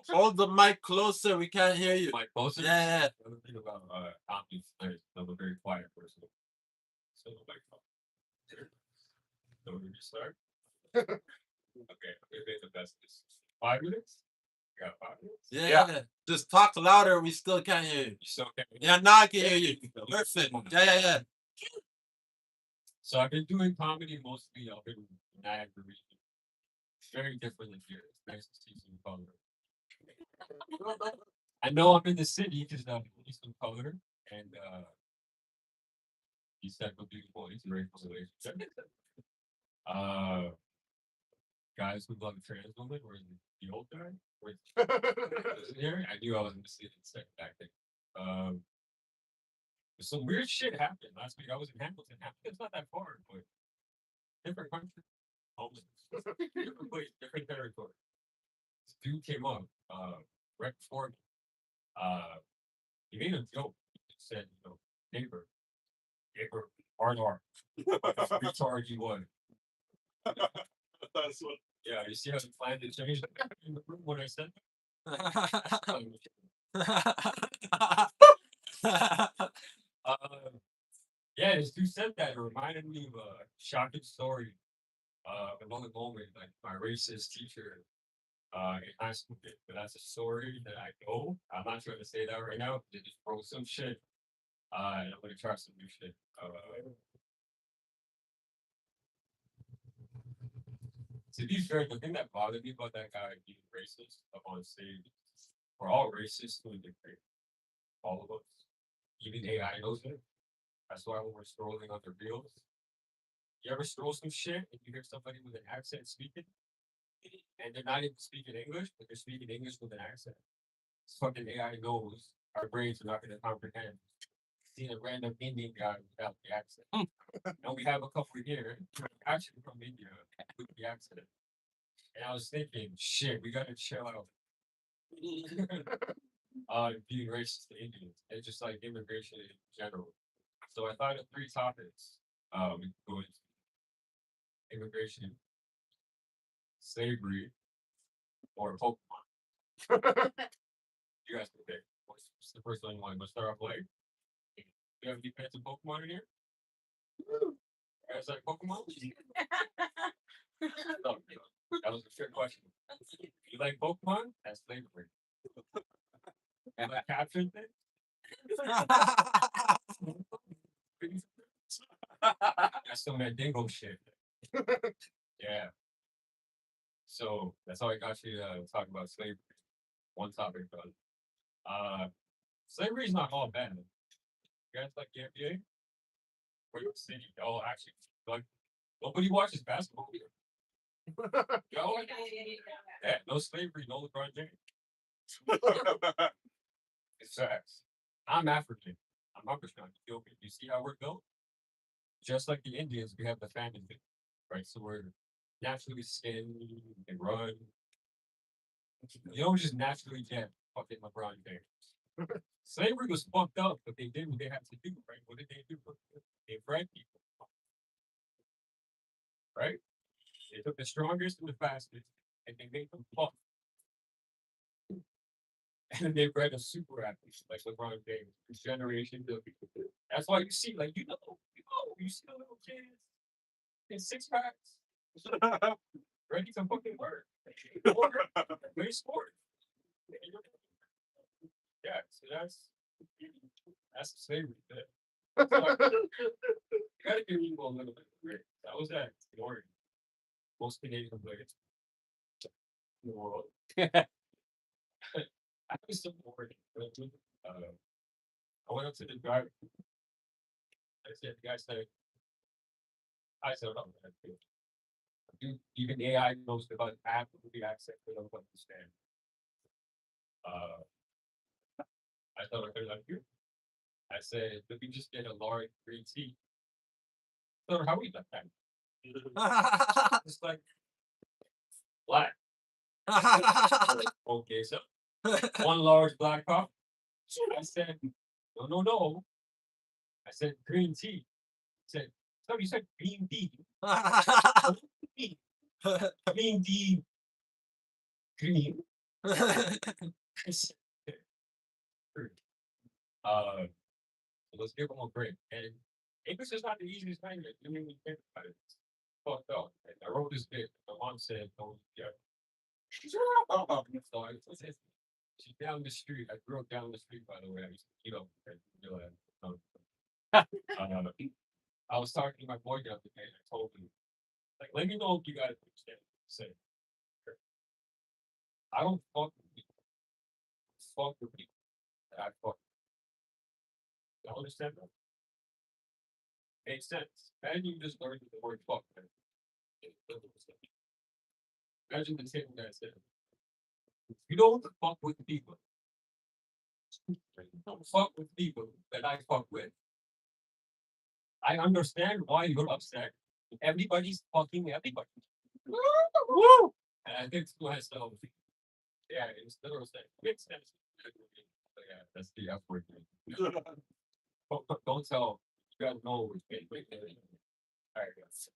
Hold the mic closer. We can't hear you. My closer. Yeah. The other thing about comedy, I'm a very quiet person. So like, so we just start. Okay, maybe the best is 5 minutes. You got 5 minutes. Yeah. Just talk louder. We still can't hear you. You still can't. Yeah, now I can hear you. Listen. Yeah. So I've been doing comedy mostly up in Niagara region. It's very different than here. It's nice to see some color. I know I'm in the city because I'm seeing some color and these type of beautiful interracial relationships. Guys who love trans women or the old guy. Here, I knew I was in the city second back there. Some weird shit happened last week. I was in Hamilton. Hamilton's not that far, but different country. Homeless. Different place, different territory. This dude came up, right before me. He made a joke. He said, neighbor, R&R. Retard you would. That's what. Yeah, you see how the plan did change in the room when I said yeah, this dude said that. It reminded me of a shocking story. Another moment, like my racist teacher in high school did. But that's a story that I know. I'm not trying to say that right now. They just broke some shit. And I'm gonna try some new shit. To be fair, the thing that bothered me about that guy being racist up on stage, we're all racist to a degree. All of us. Even AI knows it. That's why when we're scrolling on the reels, you ever scroll some shit and you hear somebody with an accent speaking, and they're not even speaking English, but they're speaking English with an accent. This fucking AI knows our brains are not going to comprehend seeing a random Indian guy without the accent. And we have a couple here actually from India with the accent. And I was thinking, shit, we gotta chill out. Being racist to Indians and just like immigration in general. So I thought of 3 topics. We could go into immigration, slavery, or Pokemon. You guys can pick. What's the first one you want? Let's start off light. You have any fans of Pokemon in here? You guys like Pokemon? No, that was a fair question. You like Pokemon? That's slavery. And like capturing things? That's some of that dingo shit. Yeah. So that's how I got you to talk about slavery. One topic done. Slavery is not all bad. You guys like the NBA? Or your city? Oh, actually, like nobody watches basketball here. Yo, yeah, no slavery, no LeBron James. It's facts. I'm African. I'm Pakistan, Ethiopia. You see how we're built? Just like the Indians, we have the famine thing, right? So we're naturally skinny and run. You don't just naturally get fucking LeBron James. Slavery was fucked up, but they did what they had to do, right? What did they do? They bred people, right? They took the strongest and the fastest, and they made them fuck. And then they bred a super athlete like LeBron James. This generation of people. That's why you see, like, you see the little kids in 6-packs. Ready to fucking work. Play sport. Yeah, so that's the slavery bit. You gotta give me a little bit. That was that in Oregon. Most Canadian players in the world. I was so bored. I went up to the guy. I said, the guy said, oh, dude, even AI knows about half of the accent they don't understand. I thought I could like you. I said, let me just get a large green tea. So how we like that? It's like black. Okay, so one large black coffee. I said, no. I said green tea. He said, so you said green tea. Green tea. Green. Let's give them a break. And English is not the easiest language. I mean, we think about it. It's fucked up. And I wrote this bit. My mom said, "Oh, yeah." So she's down the street. I grew up down the street, by the way. I used to, you know, I was talking to my boy the other day. And I told him, like, let me know if you guys understand what I'm saying. I don't fuck with people. Fuck with people that I fuck. You understand that? Makes sense. Imagine you just learned the word fuck. Man. Imagine the same guy said. You don't fuck with people. You don't fuck with people that I fuck with. I understand why you're upset. Everybody's fucking everybody. Woo! And I think to myself, yeah, it's literal saying, makes sense. Yeah, that's the F word. Don't tell. You gotta know. All right, guys.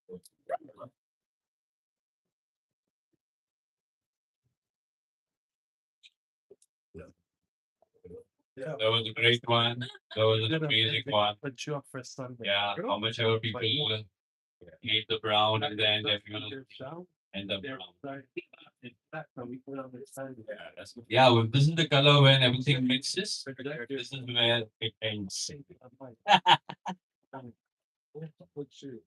Yeah. That was a great one. That was an amazing one. Put you up for Sunday. Yeah, how much ever people hate the brown and then everyone end up brown. Yeah, well, this is the color when everything mixes. This is where it ends.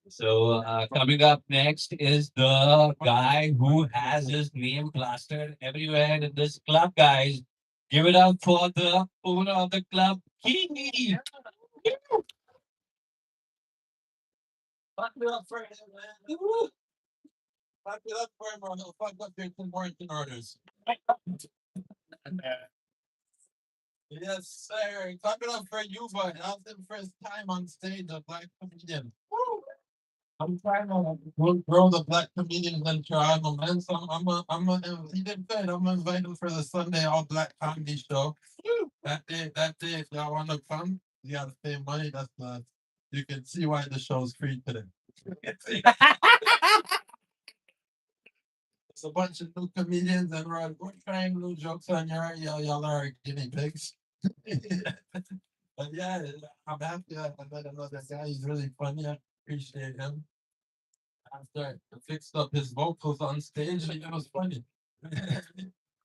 So coming up next is the guy who has his name plastered everywhere in this club, guys. Give it up for the owner of the club, Key. Fuck it up for him, man. Fuck it up for him, or he'll fuck up your Tim Horton orders. Yes, sir. Fuck it up for you, but that's the first time on stage, a black comedian. I'm trying to grow the black comedians in Toronto, man. So he did good. I'm gonna invite him for the Sunday all black comedy show. That day, if y'all want to come, you gotta pay money. You can see why the show's free today. It's a bunch of new comedians, and we're trying new jokes on y'all are guinea pigs. But yeah, I'm happy I met another guy. He's really funny. I appreciate him. After I fixed up his vocals on stage, it was funny.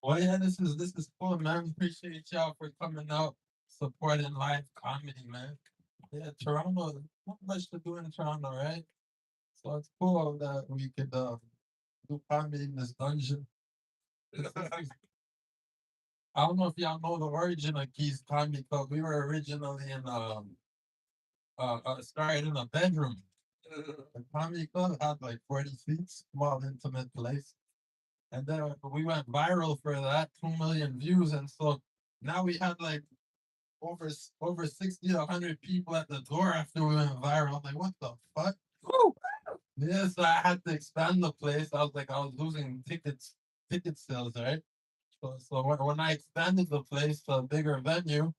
Well, yeah, this is cool, man. Appreciate y'all for coming out, supporting live comedy, man. Yeah, Toronto, not much to do in Toronto, right? So it's cool that we could do comedy in this dungeon. I don't know if y'all know the origin of Keys Comedy Club. We were originally in started in a bedroom. The comedy club had like 40 seats, small intimate place. And then we went viral for that, 2 million views. And so now we had like over 60 to 100 people at the door after we went viral. I'm like, what the fuck? Woo! Yeah, so I had to expand the place. I was losing ticket sales, right? So when I expanded the place to a bigger venue,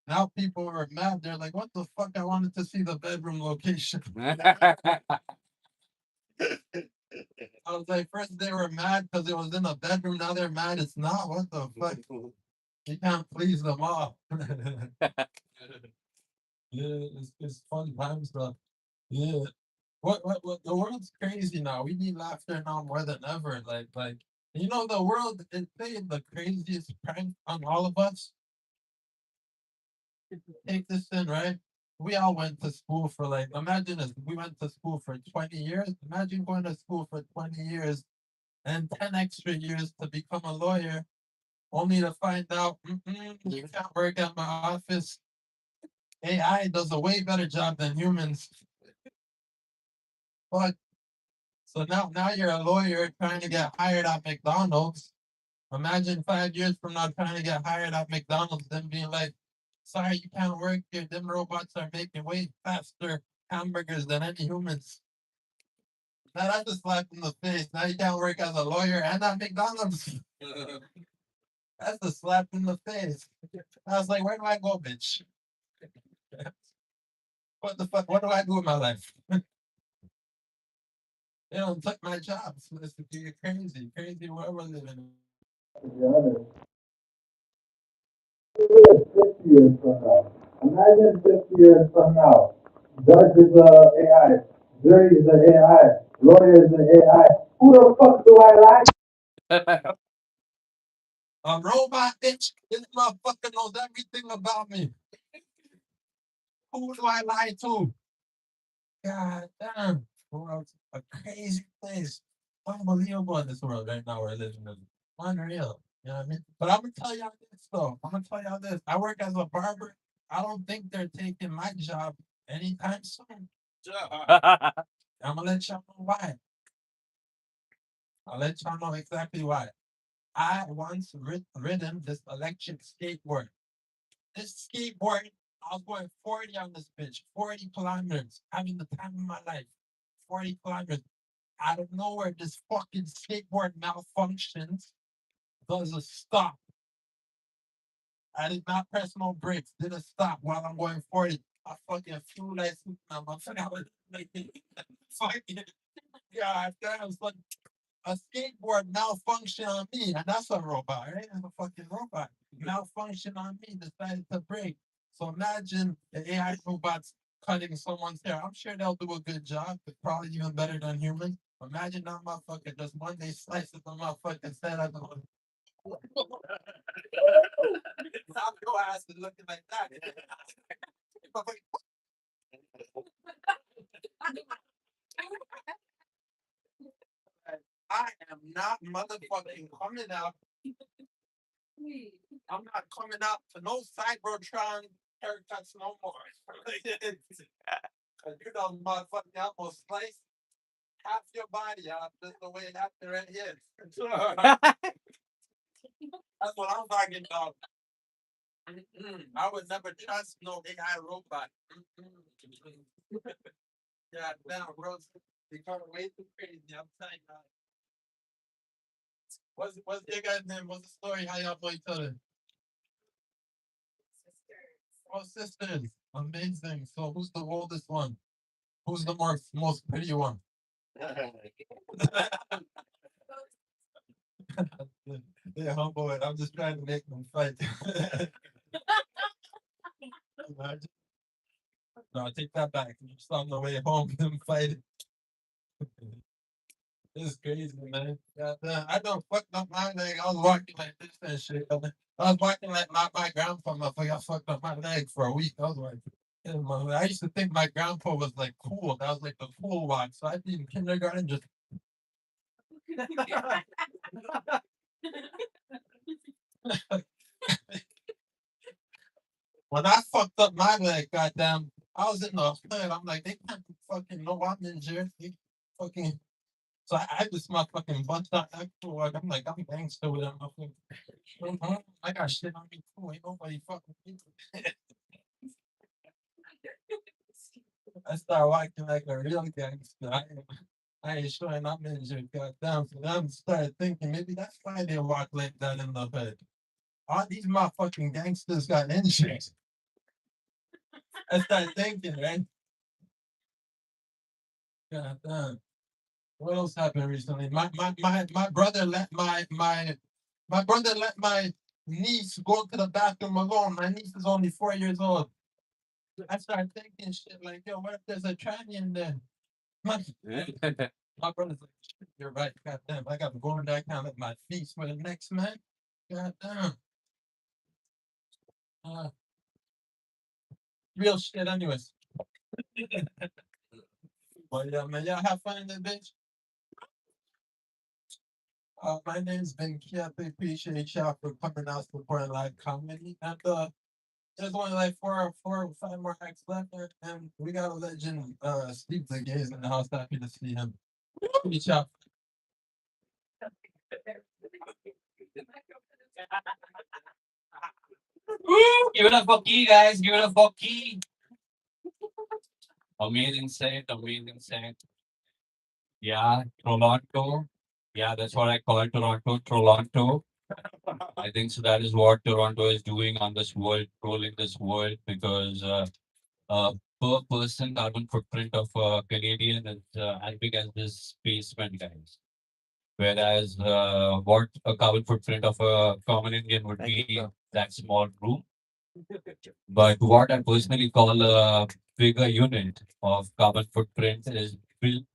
now people are mad. They're like, what the fuck? I wanted to see the bedroom location. I was like, first they were mad because it was in a bedroom. Now they're mad it's not. What the fuck? You can't please them all. Yeah, it's fun times though. Yeah. What the world's crazy now. We need laughter now more than ever. Like the world is playing the craziest prank on all of us. Take this in, right? We all went to school for like imagine this. We went to school for 20 years. Imagine going to school for 20 years and 10 extra years to become a lawyer, only to find out you can't work at my office. AI does a way better job than humans. But so now you're a lawyer trying to get hired at McDonald's. Imagine 5 years from now trying to get hired at McDonald's, then being like, sorry, you can't work here. Them robots are making way faster hamburgers than any humans. Now that's a slap in the face. Now you can't work as a lawyer and at McDonald's. That's a slap in the face. I was like, where do I go, bitch? What the fuck? What do I do with my life? They don't took my job. So it's crazy, crazy world we're living in. To be honest. 50 years from now. Imagine 50 years from now. Judge is AI. Jury is AI. Lawyer is AI. Who the fuck do I like? A robot bitch. This motherfucker knows everything about me. Who do I lie to? God damn. World's a crazy place. Unbelievable in this world right now we're living in. Unreal. You know what I mean? But I'm gonna tell y'all this though. I'm gonna tell y'all this. I work as a barber. I don't think they're taking my job anytime soon. I'm gonna let y'all know why. I'll let y'all know exactly why. I once ridden this electric skateboard. This skateboard, I was going 40 on this bitch, 40 kilometers, having the time of my life. 40 kilometers. Out of nowhere, this fucking skateboard malfunctions, does a stop. I did not press no brakes, did a stop while I'm going 40. I fucking flew like Superman. I'm fucking God damn, it's like a skateboard malfunction on me, and that's a robot, right? It's a fucking robot. Malfunction on me, decided to break. So imagine the AI robots cutting someone's hair. I'm sure they'll do a good job, but probably even better than humans. Imagine that motherfucker just one day slices the motherfucking head out of Stop your ass is looking like that. I am not motherfucking coming out. I'm not coming out for no Cybertron haircuts no more. Cause you know, motherfucking almost slice half your body out just the way after it hits. That's what I'm talking about. I would never trust no AI robot. Yeah, damn, bro. They got way too crazy. I'm telling you. What's your guy's name? What's the story? How y'all know each other? Oh, sisters. Amazing. So who's the oldest one? Who's the most pretty one? They're humble and I'm just trying to make them fight. No, take that back. Just on the way home, them fighting. This is crazy, man. Yeah, I done fucked up my leg. I was walking like this and shit. I was walking like my grandpa. I fucked up my leg for a week. I was like, yeah, I used to think my grandpa was like cool. That was like the cool walk. So I did in kindergarten just. When I fucked up my leg, goddamn, I was in the hospital. I'm like, they can't fucking know I'm injured. They fucking. So I just my fucking butt out afterward. I'm like, I'm gangster with them. I got shit on me too. Ain't nobody fucking me. I start walking like a real gangster. I ain't showing I'm injured. Goddamn. So then I started thinking maybe that's why they walk like that in the bed. All these motherfucking gangsters got injured. I started thinking, right? Goddamn. What else happened recently? My brother let my brother let my niece go to the bathroom alone. My niece is only 4 years old. I started thinking shit like, yo, what if there's a tranny in there? My, my brother's like, shit, you're right. Goddamn, I got to go in there. I can't let my feet for the next man. Goddamn. Uh, real shit, anyways. But yeah, man, y'all have fun in this bitch. My name's Ben Kia. I appreciate y'all for coming out supporting live comedy. And there's only like four or five more acts left, and we got a legend, Steve the Gays in the house. Happy to see him. Reach out. Give it up for Key, guys. Give it up for Key. Amazing set. Amazing set. Yeah, Toronto. Yeah, that's what I call Toronto. Toronto. I think so. That is what Toronto is doing on this world, trolling this world because per person carbon footprint of a Canadian is as big as this basement, guys. Whereas what a carbon footprint of a common Indian would be that small room. But what I personally call a bigger unit of carbon footprint is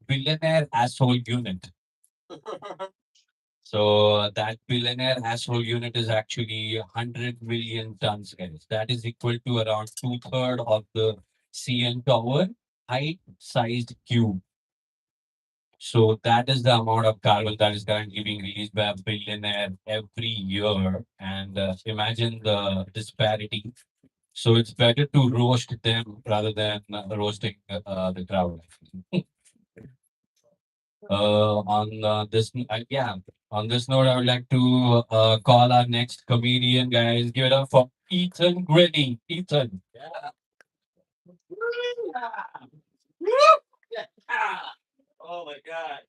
billionaire asshole unit. So that billionaire asshole unit is actually 100 million tons, guys. That is equal to around 2/3 of the CN Tower height sized cube. So that is the amount of carbon that is currently being released by a billionaire every year. And imagine the disparity. So it's better to roast them rather than roasting the crowd. Yeah, on this note, I would like to call our next comedian, guys. Give it up for Ethan Gritty. Ethan. Yeah. Oh my God.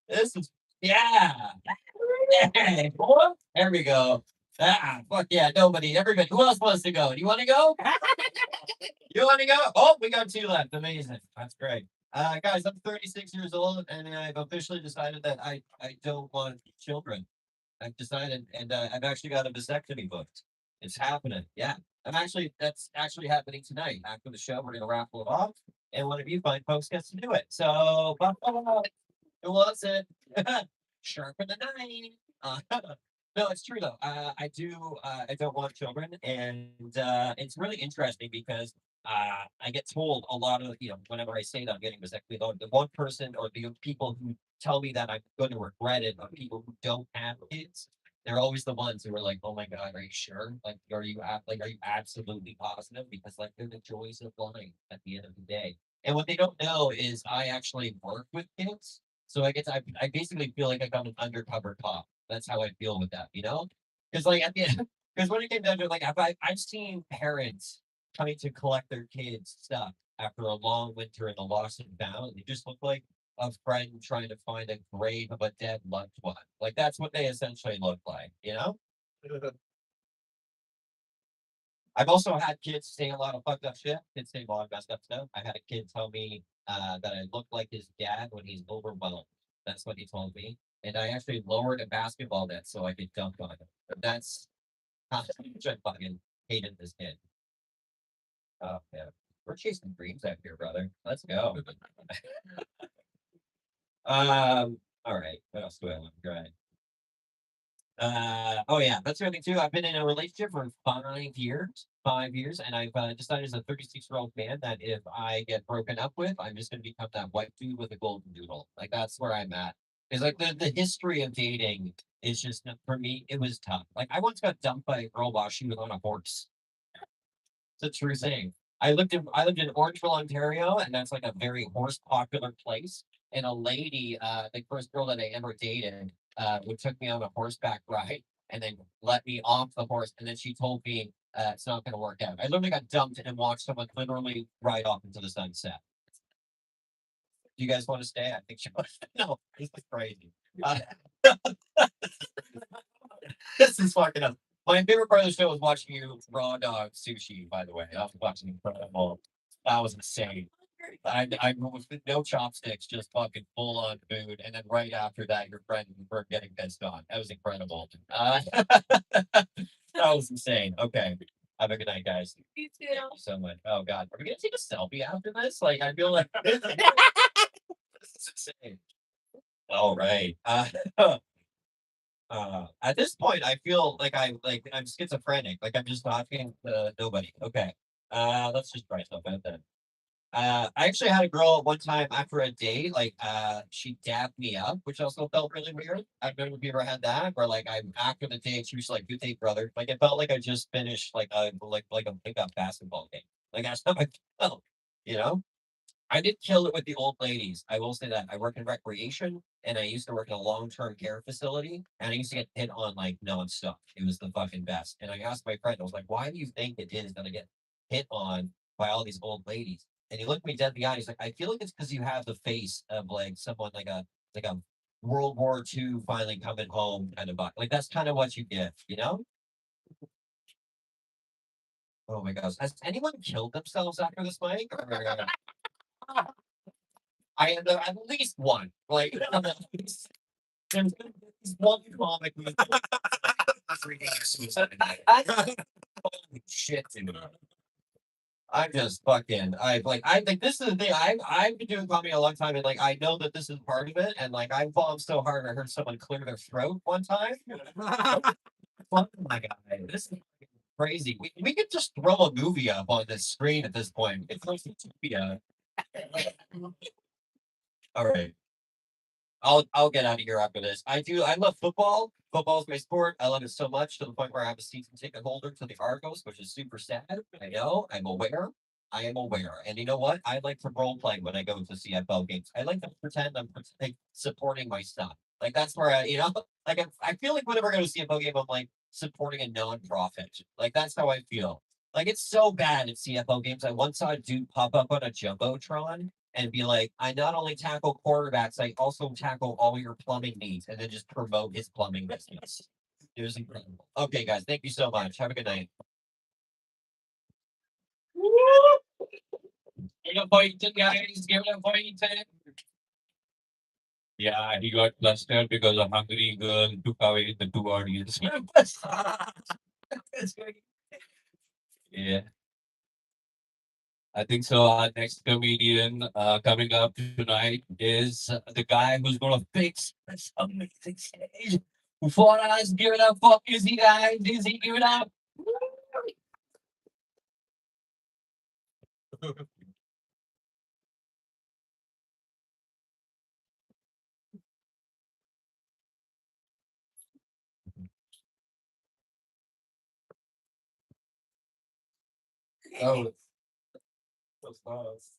This is, yeah. Hey, boy. There we go. Fuck yeah, nobody, everybody. Who else wants to go? Do you want to go? You want to go? Oh, we got two left. Amazing. That's great. Guys, I'm 36 years old, and I've officially decided that I don't want children. I've decided, and I've actually got a vasectomy booked. It's happening. Yeah, that's actually happening tonight. After the show, we're gonna raffle it off, and one of you fine folks gets to do it. So, who wants it? Sharpen the knife. No, it's true though. I do. I don't want children, and it's really interesting because I get told a lot of whenever I say that I'm getting vasectomy, the one person or the people who tell me that I'm going to regret it are people who don't have kids. They're always the ones who are like, "Oh my God, are you sure? Like, are you absolutely positive?" Because like they're the joys of life at the end of the day. And what they don't know is I actually work with kids, so I basically feel like I got an undercover cop. That's how I feel with that, because like at the end, because when it came down to it, like I've seen parents coming to collect their kids' stuff after a long winter in a lost and found. They just look like a friend trying to find a grave of a dead loved one. Like that's what they essentially look like. I've also had kids say a lot of fucked up shit. Kids say a lot of messed up stuff. I had a kid tell me that I look like his dad when he's overwhelmed. That's what he told me. And I actually lowered a basketball net so I could dunk on him. That's how much I fucking hated this kid. Oh, yeah. We're chasing dreams out here, brother. Let's go. All right. What else do I want to try? Oh yeah, that's the other thing too. I've been in a relationship for 5 years, 5 years, and I've decided as a 36-year-old man that if I get broken up with, I'm just gonna become that white dude with a golden doodle. Like that's where I'm at. It's like the history of dating is just for me, it was tough. Like I once got dumped by a girl while she was on a horse. It's a true thing. I lived in Orangeville, Ontario, and that's like a very horse popular place. And a lady, the first girl that I ever dated, would took me on a horseback ride and then let me off the horse. And then she told me it's not going to work out. I literally got dumped and watched someone literally ride off into the sunset. Do you guys want to stay? I think she was. No, this is crazy. Uh, this is fucking up. My favorite part of the show was watching you raw dog sushi, by the way. That was fucking incredible. That was insane. I was with no chopsticks, just fucking full on food. And then right after that, your friend were getting pissed on. That was incredible. That was insane. Okay. Have a good night, guys. You too. Thank you so much. Oh God. Are we gonna take a selfie after this? Like I feel like this is insane. All right. At this point, I feel like I'm schizophrenic. Like I'm just talking to nobody. Okay. Let's just try stuff out then. I actually had a girl one time after a date, like she dapped me up, which also felt really weird. I don't know if you ever had that, where like I'm after the date, she was like, "Good date, brother." Like it felt like I just finished like a pickup basketball game. Like that's how I felt, you know. I did kill it with the old ladies. I will say that. I work in recreation and I used to work in a long-term care facility and I used to get hit on like nonstop. It was the fucking best. And I asked my friend, I was like, why do you think it is that I get hit on by all these old ladies? And he looked me dead in the eye. He's like, I feel like it's because you have the face of like someone like a World War II finally coming home kind of vibe. Like that's kind of what you get, you know? Oh my gosh. Has anyone killed themselves after this mic? Or, I am at least one. Like, there's one comic who's freaking suicide. Holy shit, dude. I'm just fucking. I think this is the thing. I've been doing comedy a long time, and like I know that this is part of it. And like I bombed so hard, I heard someone clear their throat one time. Fuck my guy, this is crazy. We could just throw a movie up on this screen at this point. It's like utopia. All right. I'll get out of here after this. I love football. Football is my sport. I love it so much to the point where I have a season ticket holder to the Argos, which is super sad. I know. I'm aware. I am aware. And you know what? I like to role play when I go to CFL games. I like to pretend I'm like, supporting my son. Like that's where like I feel like whenever I go to CFL game, I'm like supporting a nonprofit. Like that's how I feel. Like it's so bad at CFL games. I once saw a dude pop up on a jumbotron and be like, I not only tackle quarterbacks, I also tackle all your plumbing needs, and then just promote his plumbing business. It was incredible. Okay, guys, thank you so much. Have a good night. Give it a point, guys. Give it a point. Yeah, he got flustered because a hungry girl took away the two audience members. Yeah. I think so. Our next comedian coming up tonight is the guy who's gonna fix this amazing stage. For us, give it up for Izzy, guys. Izzy, give it up. Oh, that's nice.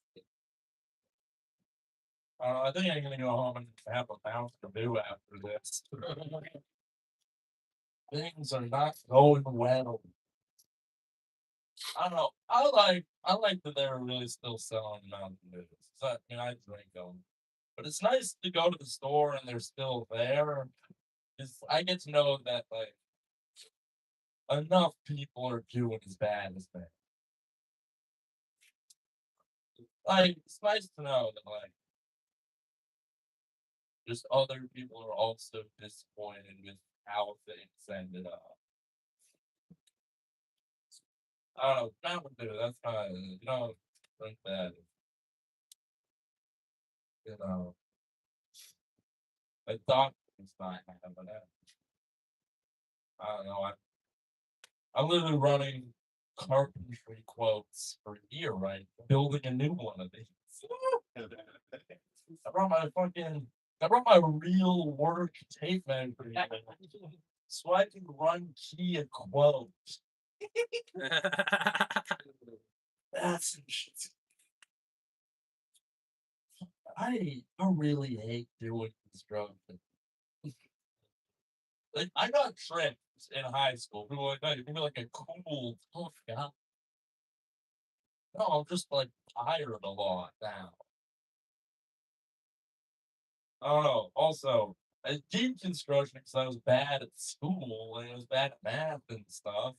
I think I'm gonna go home and have a bounce to do after this. Things are not going well. I don't know. I like that they're really still selling Mountain Dews. So, I mean, I drink them, but it's nice to go to the store and they're still there. Because I get to know that like enough people are doing as bad as me. Like it's nice to know that like just other people are also disappointed with how things ended up. I don't know, Mountain Dew, that's fine. You know, drink that. You know, I thought it's not happening. I don't know. I'm literally running carpentry quotes for a year, right? Building a new one of these. I brought my fucking, I brought my real work tape measure so I can run key a quote. That's I really hate doing construction. Like I got tricked in high school. People were like, "No, you're gonna be like a cool tough guy." No, I'm just like tired a lot now. I don't know. Also, I did construction because I was bad at school and I was bad at math and stuff.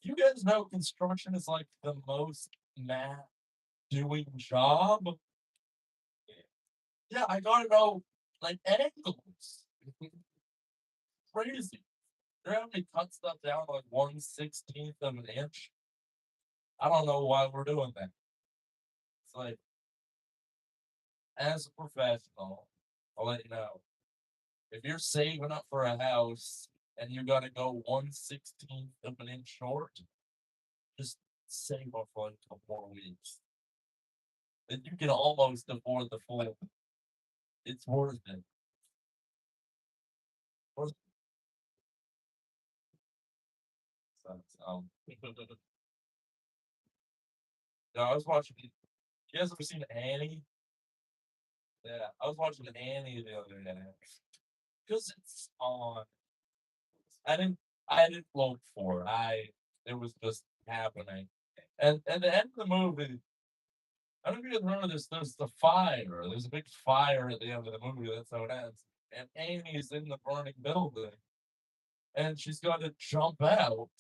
You guys know construction is like the most math doing job. Yeah, I gotta know like angles. Crazy. They're having me cut stuff down like 1/16th of an inch. I don't know why we're doing that. It's like as a professional, I'll let you know. If you're saving up for a house and you gotta go 1/16th of an inch short, just save up for like a couple more weeks. Then you can almost afford the full. It's worth it. Worth it. Yeah, I was watching. You guys ever seen Annie? Yeah, I was watching Annie the other day because it's on. I didn't. I didn't look for it. It was just happening, and at the end of the movie, I don't know if you guys remember this. There's the fire. There's a big fire at the end of the movie. That's how it ends. And Amy's in the burning building, and she's got to jump out.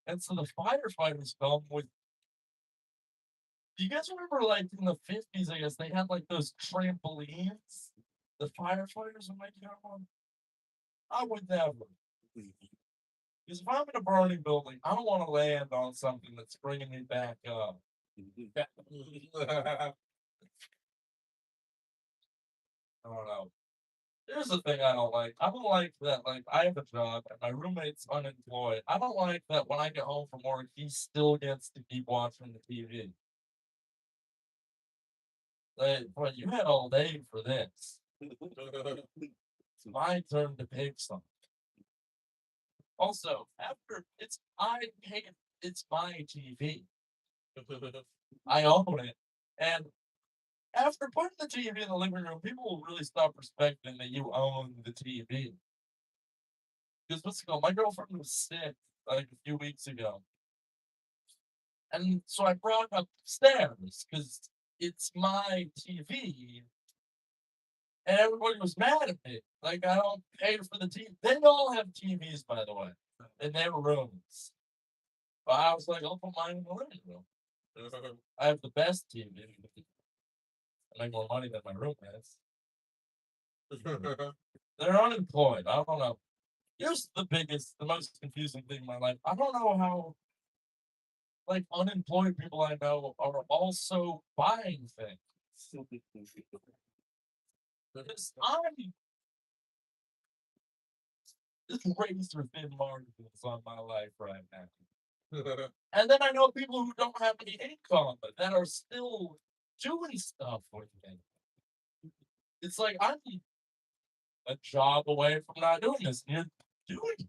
And so the firefighters come with. Do you guys remember, like in the 50s? I guess they had like those trampolines. The firefighters would make out on. I would never. Because if I'm in a burning building, I don't want to land on something that's bringing me back up. I don't know. Here's the thing I don't like. I don't like that, like, I have a job and my roommate's unemployed. I don't like that when I get home from work, he still gets to keep watching the TV. Like, well, you had all day for this. It's my turn to pick something. Also, after it's my TV. I own it. And after putting the TV in the living room, people will really stop respecting that you own the TV. Because what's it called? My girlfriend was sick like a few weeks ago. And so I brought it upstairs because it's my TV. And everybody was mad at me. Like, I don't pay for the TV. They all have TVs, by the way, in their rooms. But I was like, I'll put mine in the living room. I have the best TV. I make more money than my roommates. They're unemployed. I don't know. Here's the most confusing thing in my life. I don't know how, like, unemployed people I know are also buying things. Because I'm just razor thin margins on my life right now. And then I know people who don't have any income that are still doing stuff with me. It's like I'm a job away from not doing this. And you're doing it.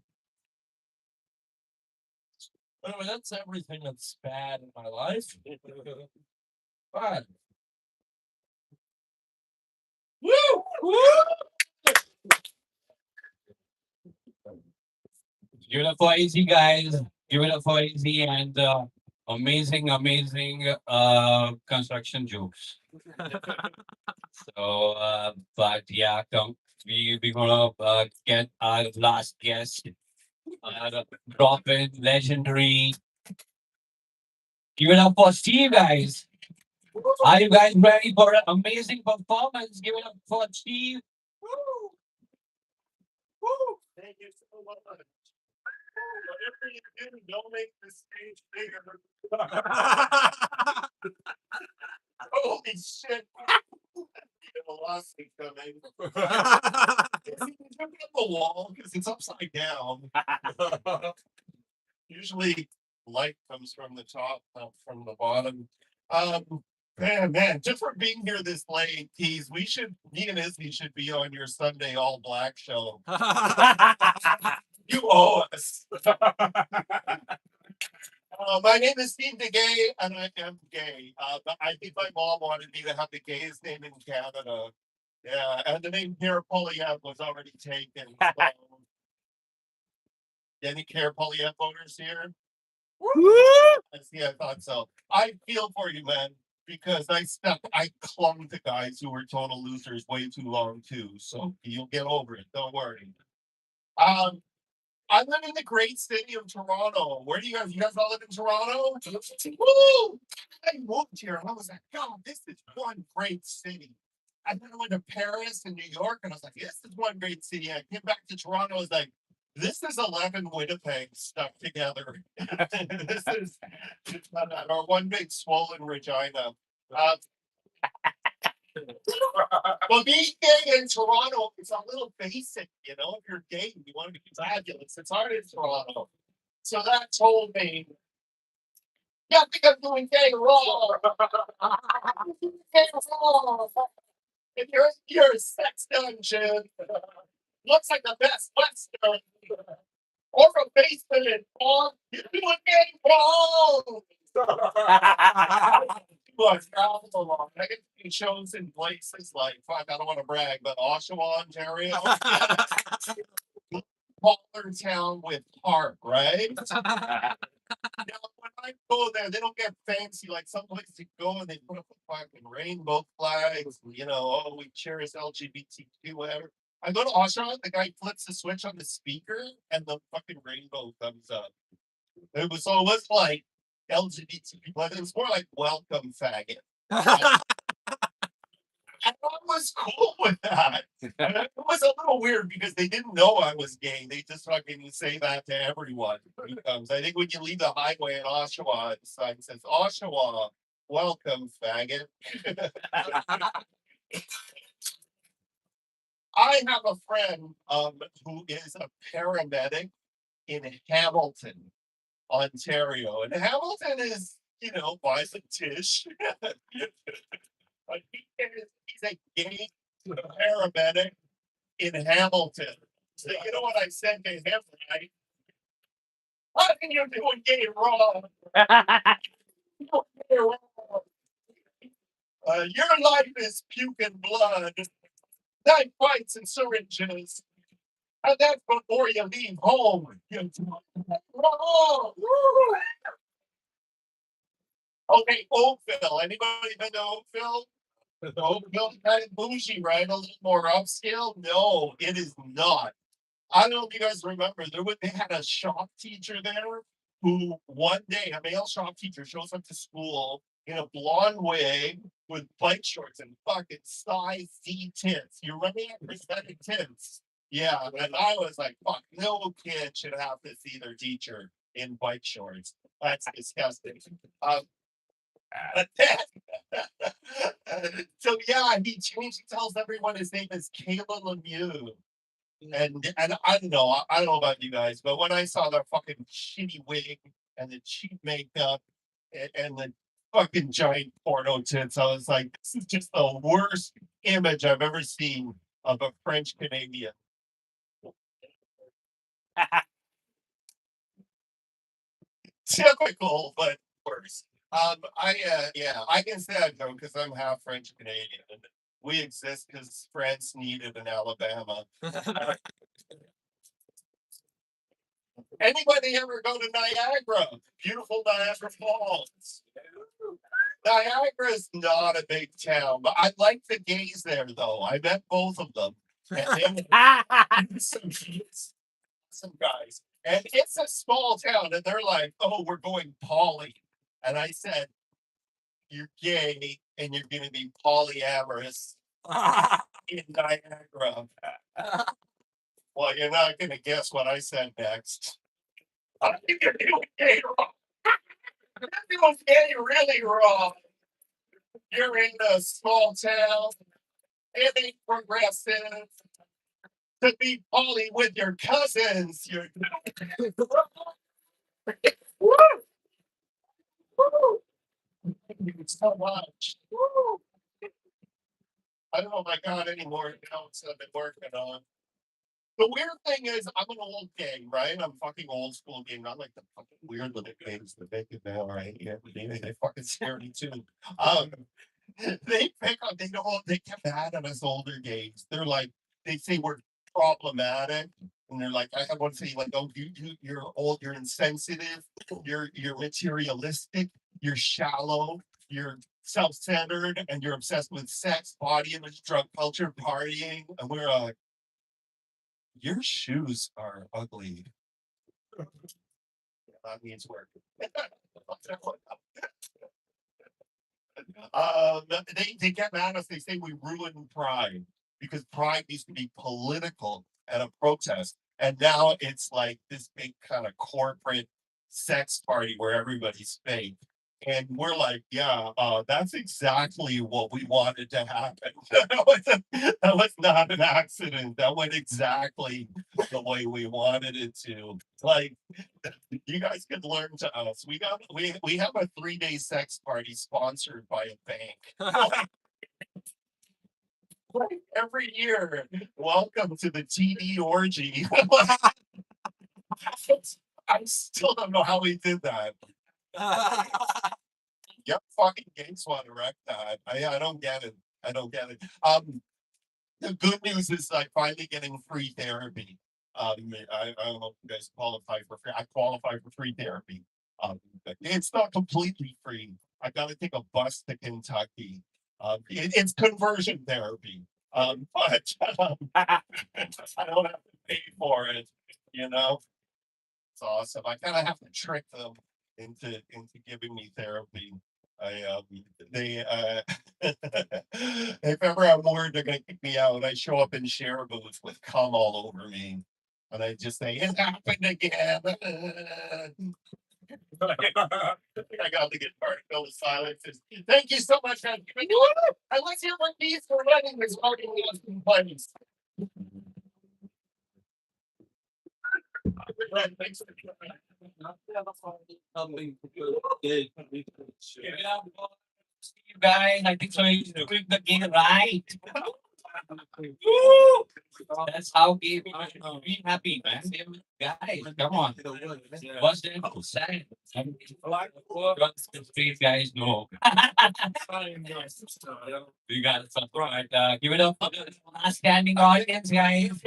Anyway, that's everything that's bad in my life. Fine. Woo! Woo! Give it up for Easy, guys. Give it up for Easy and amazing construction jokes. So, but yeah, we gonna get our last guest. Drop in legendary. Give it up for Steve, guys. Are you guys ready for an amazing performance? Give it up for Steve. Woo! Woo! Thank you so much. Whatever you do, don't make the stage bigger. Holy shit. A lawsuit coming. Jump up the wall because it's upside down. Usually light comes from the top, not from the bottom. Man, just for being here this late, Keys, me and Izzy should be on your Sunday all black show. You owe us. My name is Steve DeGay, and I am gay. But I think my mom wanted me to have the gayest name in Canada. Yeah, and the name Pierre Polyev was already taken. So. Any Pierre Polyev voters here? Yeah, I thought so. I feel for you, man, because I clung to guys who were total losers way too long too. So you'll get over it. Don't worry. I live in the great city of Toronto. Where do you guys all live in Toronto? Woo! I moved here and I was like, God, this is one great city. And then I went to Paris and New York and I was like, this is one great city. I came back to Toronto. I was like, this is 11 Winnipeg stuck together. This is or one big swollen Regina. Well, being gay in Toronto is a little basic, you know. If you're gay, you want to be fabulous. It's hard in Toronto. So that told me, yeah, I think I'm doing gay wrong. Gay wrong. If you're a sex dungeon, looks like the best Western. Or a basement in Paul, you're doing gay wrong. I traveled a lot. I get to shows in places like, fuck, I don't want to brag, but Oshawa, Ontario. Smaller town with park, right? Now, when I go there, they don't get fancy like some places you go and they put up a fucking rainbow flags, you know, oh, we cherish LGBTQ, whatever. I go to Oshawa, the guy flips the switch on the speaker and the fucking rainbow comes up. It was like LGBT, but it was more like welcome faggot. And I was cool with that. And it was a little weird because they didn't know I was gay. They just fucking say that to everyone. I think when you leave the highway in Oshawa, the sign says Oshawa, welcome faggot. I have a friend who is a paramedic in Hamilton, Ontario. And Hamilton is, buys a tish. But he's a gay paramedic in Hamilton. So you know what I said to him, right? How can you do a gay wrong? Your life is puking blood, knife fights and syringes. And that's before you leave home. Okay, Oakville. Anybody been to Oakville? The Oakville kind of bougie, right? A little more upscale? No, it is not. I don't know if you guys remember, they had a shop teacher there who one day, a male shop teacher shows up to school in a blonde wig with bike shorts and fucking size Z tits. You remember that? Prosthetic tits. Yeah, and I was like, fuck, no kid should have to see their teacher in bike shorts. That's disgusting. Um, but so yeah, he tells everyone his name is Kayla Lemieux. And I don't know, I don't know about you guys, but when I saw that fucking shitty wig and the cheap makeup and the fucking giant porno tits, I was like, this is just the worst image I've ever seen of a French Canadian. Typical, but worse. I can say that though because I'm half French Canadian. And we exist because France needed an Alabama. Anybody ever go to Niagara? Beautiful Niagara Falls. Niagara is not a big town, but I like the gays there though. I met both of them. And some guys. And it's a small town, and they're like, "Oh, we're going poly," and I said, "You're gay, and you're going to be polyamorous in Niagara." Well, you're not going to guess what I said next. I think you're doing gay wrong. You're doing gay really wrong. You're in a small town, it ain't progressive. To be poly with your cousins, you're Woo! Woo! Thank you so much. Woo! I don't know if I got any more accounts I've been working on. The weird thing is, I'm an old gang, right? I'm fucking old school gang, not like the fucking weird little gangs that make it now, right? Yeah, they fucking scare me too. Um, they pick on, they get mad at us older gangs. They're like, they say we're problematic, and they're like, I have one say like, oh, you're old, you're insensitive, you're materialistic, you're shallow, you're self-centered, and you're obsessed with sex, body image, drug culture, partying, and we're your shoes are ugly. That means work. They get mad at us. They say we ruin Pride because Pride used to be political and a protest, and now it's like this big kind of corporate sex party where everybody's fake. And we're like, yeah, that's exactly what we wanted to happen. That was not an accident. That went exactly the way we wanted it to. Like, you guys could learn to us. We have a 3-day sex party sponsored by a bank. Like every year. Welcome to the TD orgy. I still don't know how we did that. Yep, fucking gays want to wreck that. I don't get it. I don't get it. The good news is I'm finally getting free therapy. I don't know if you guys qualify for free. I qualify for free therapy. It's not completely free. I got to take a bus to Kentucky. It's conversion therapy. But I don't have to pay for it. You know. It's awesome. I kind of have to trick them into giving me therapy. They if ever I'm worried they're gonna kick me out, I show up in share booth with cum all over me, and I just say it happened again. I got to get particle silences. Thank you so much. I was here with these for running this party place. Thanks for You guys, I think so. He's doing the game right. Woo! That's how game. Be happy, man. Guys, come on. What's there to say? Street guys know. We got some right. Give it up for the last standing audience, guys.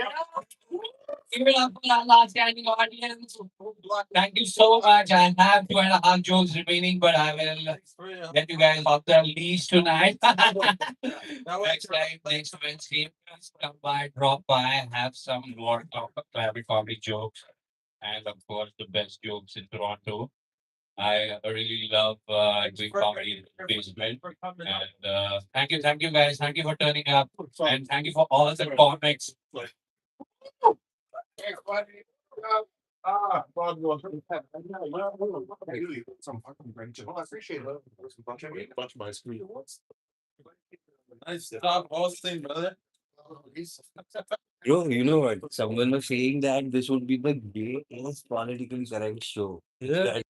Give it up for the last standing audience. Thank you so much. I have 2.5 jokes remaining, but I will get you guys off the leash tonight. Next time, next Wednesday, please come by, drop by, have some more clever comedy jokes, and of course, the best jokes in Toronto. I really love doing comedy in the basement. And thank you guys. Thank you for turning up. And thank you for all the comics. some fucking great job. I appreciate it. Bunch of my screen. Nice job, Austin, brother. Bro, you know what? Someone was saying that this would be the gayest politically correct show. Yeah.